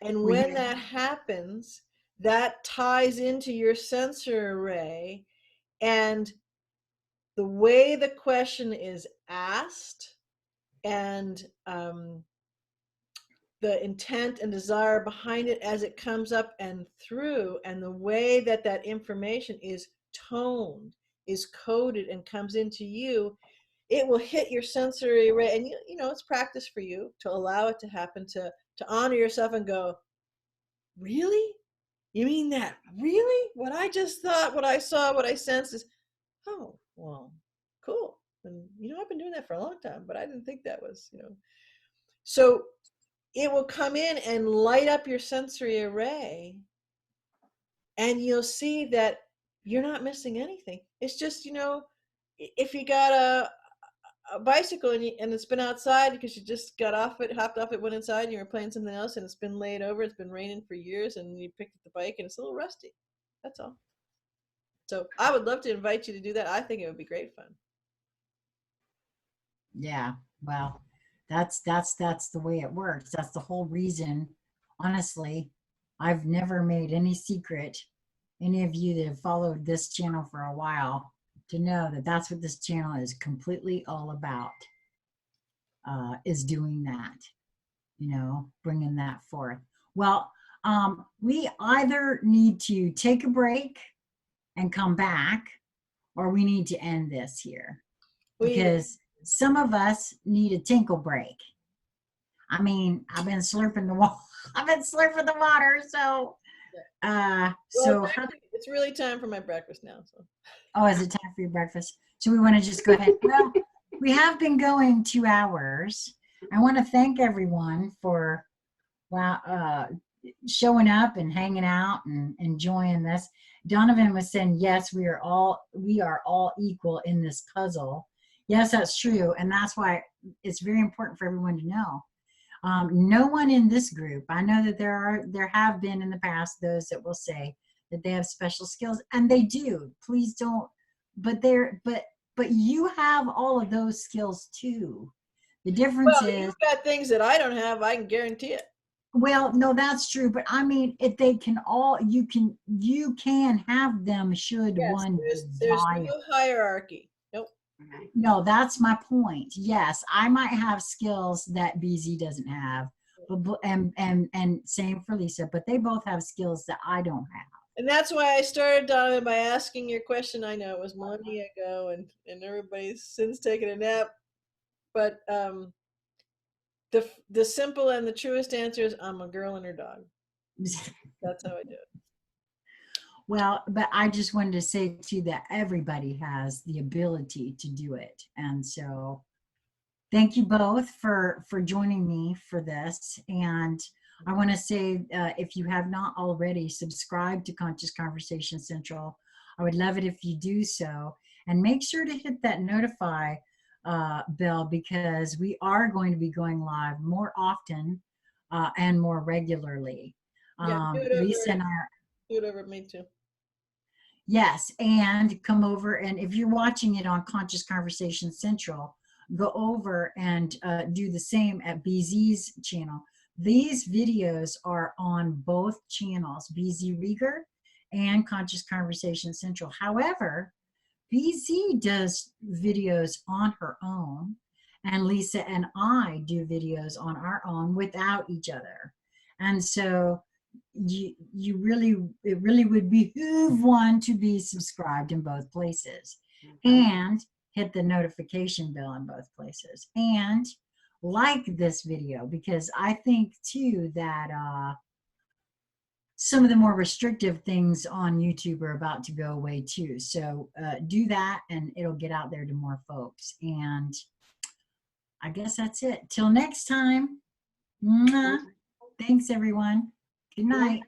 And when that happens, that ties into your sensor array, and the way the question is asked, and the intent and desire behind it as it comes up and through, and the way that that information is toned, is coded, and comes into you, it will hit your sensory array. And you know, it's practice for you to allow it to happen, to honor yourself and go, really? You mean that? Really? What I just thought, what I saw, what I sensed is, oh, well, cool. And you know, I've been doing that for a long time, but I didn't think that was, you know. So it will come in and light up your sensory array, and you'll see that you're not missing anything. It's just, you know, if you got a bicycle and it's been outside because you just got off it, hopped off it, went inside, and you were playing something else, and it's been laid over, it's been raining for years, and you picked up the bike and it's a little rusty. That's all. So I would love to invite you to do that. I think it would be great fun. Yeah, well, that's the way it works. That's the whole reason. Honestly, I've never made any secret, any of you that have followed this channel for a while, to know that that's what this channel is completely all about, is doing that, you know, bringing that forth. Well, we either need to take a break and come back, or we need to end this here, because some of us need a tinkle break. I mean, I've been slurping the water. I've been slurping the water. So, Well, so it's how, actually- it's really time for my breakfast now. So oh, is it time for your breakfast? So we want to just go ahead. Well, we have been going 2 hours. I want to thank everyone for, wow, showing up and hanging out and enjoying this. Donovan was saying, yes, we are all equal in this puzzle. Yes, that's true. And that's why it's very important for everyone to know. No one in this group, I know that there have been in the past those that will say that they have special skills, and they do. Please don't, but you have all of those skills too. The difference well, is, you've got things that I don't have. I can guarantee it. well, no, that's true, but I mean, if they can all, you can have them should Yes, one there's desire. no hierarchy. Nope. Right. No, that's my point. Yes, I might have skills that BZ doesn't have, but and same for Lisa, but they both have skills that I don't have. And that's why I started, Donovan, by asking your question. I know it was millennia ago, and everybody's since taken a nap. But the simple and the truest answer is I'm a girl and her dog. That's how I do it. Well, but I just wanted to say too that everybody has the ability to do it, and so thank you both for joining me for this. And I want to say, if you have not already subscribed to Conscious Conversation Central, I would love it if you do so, and make sure to hit that notify bell, because we are going to be going live more often and more regularly. Yeah, Lisa and I are, do it over me too. yes, and come over, and if you're watching it on Conscious Conversation Central, go over and do the same at BZ's channel. These videos are on both channels, BZ Rieger and Conscious Conversation Central. However, BZ does videos on her own, and Lisa and I do videos on our own without each other. And so it really would behoove one to be subscribed in both places, and hit the notification bell in both places, and like this video, because I think too that some of the more restrictive things on YouTube are about to go away too. So do that, and it'll get out there to more folks. And I guess that's it. Till next time. Mwah. Thanks, everyone. Good night.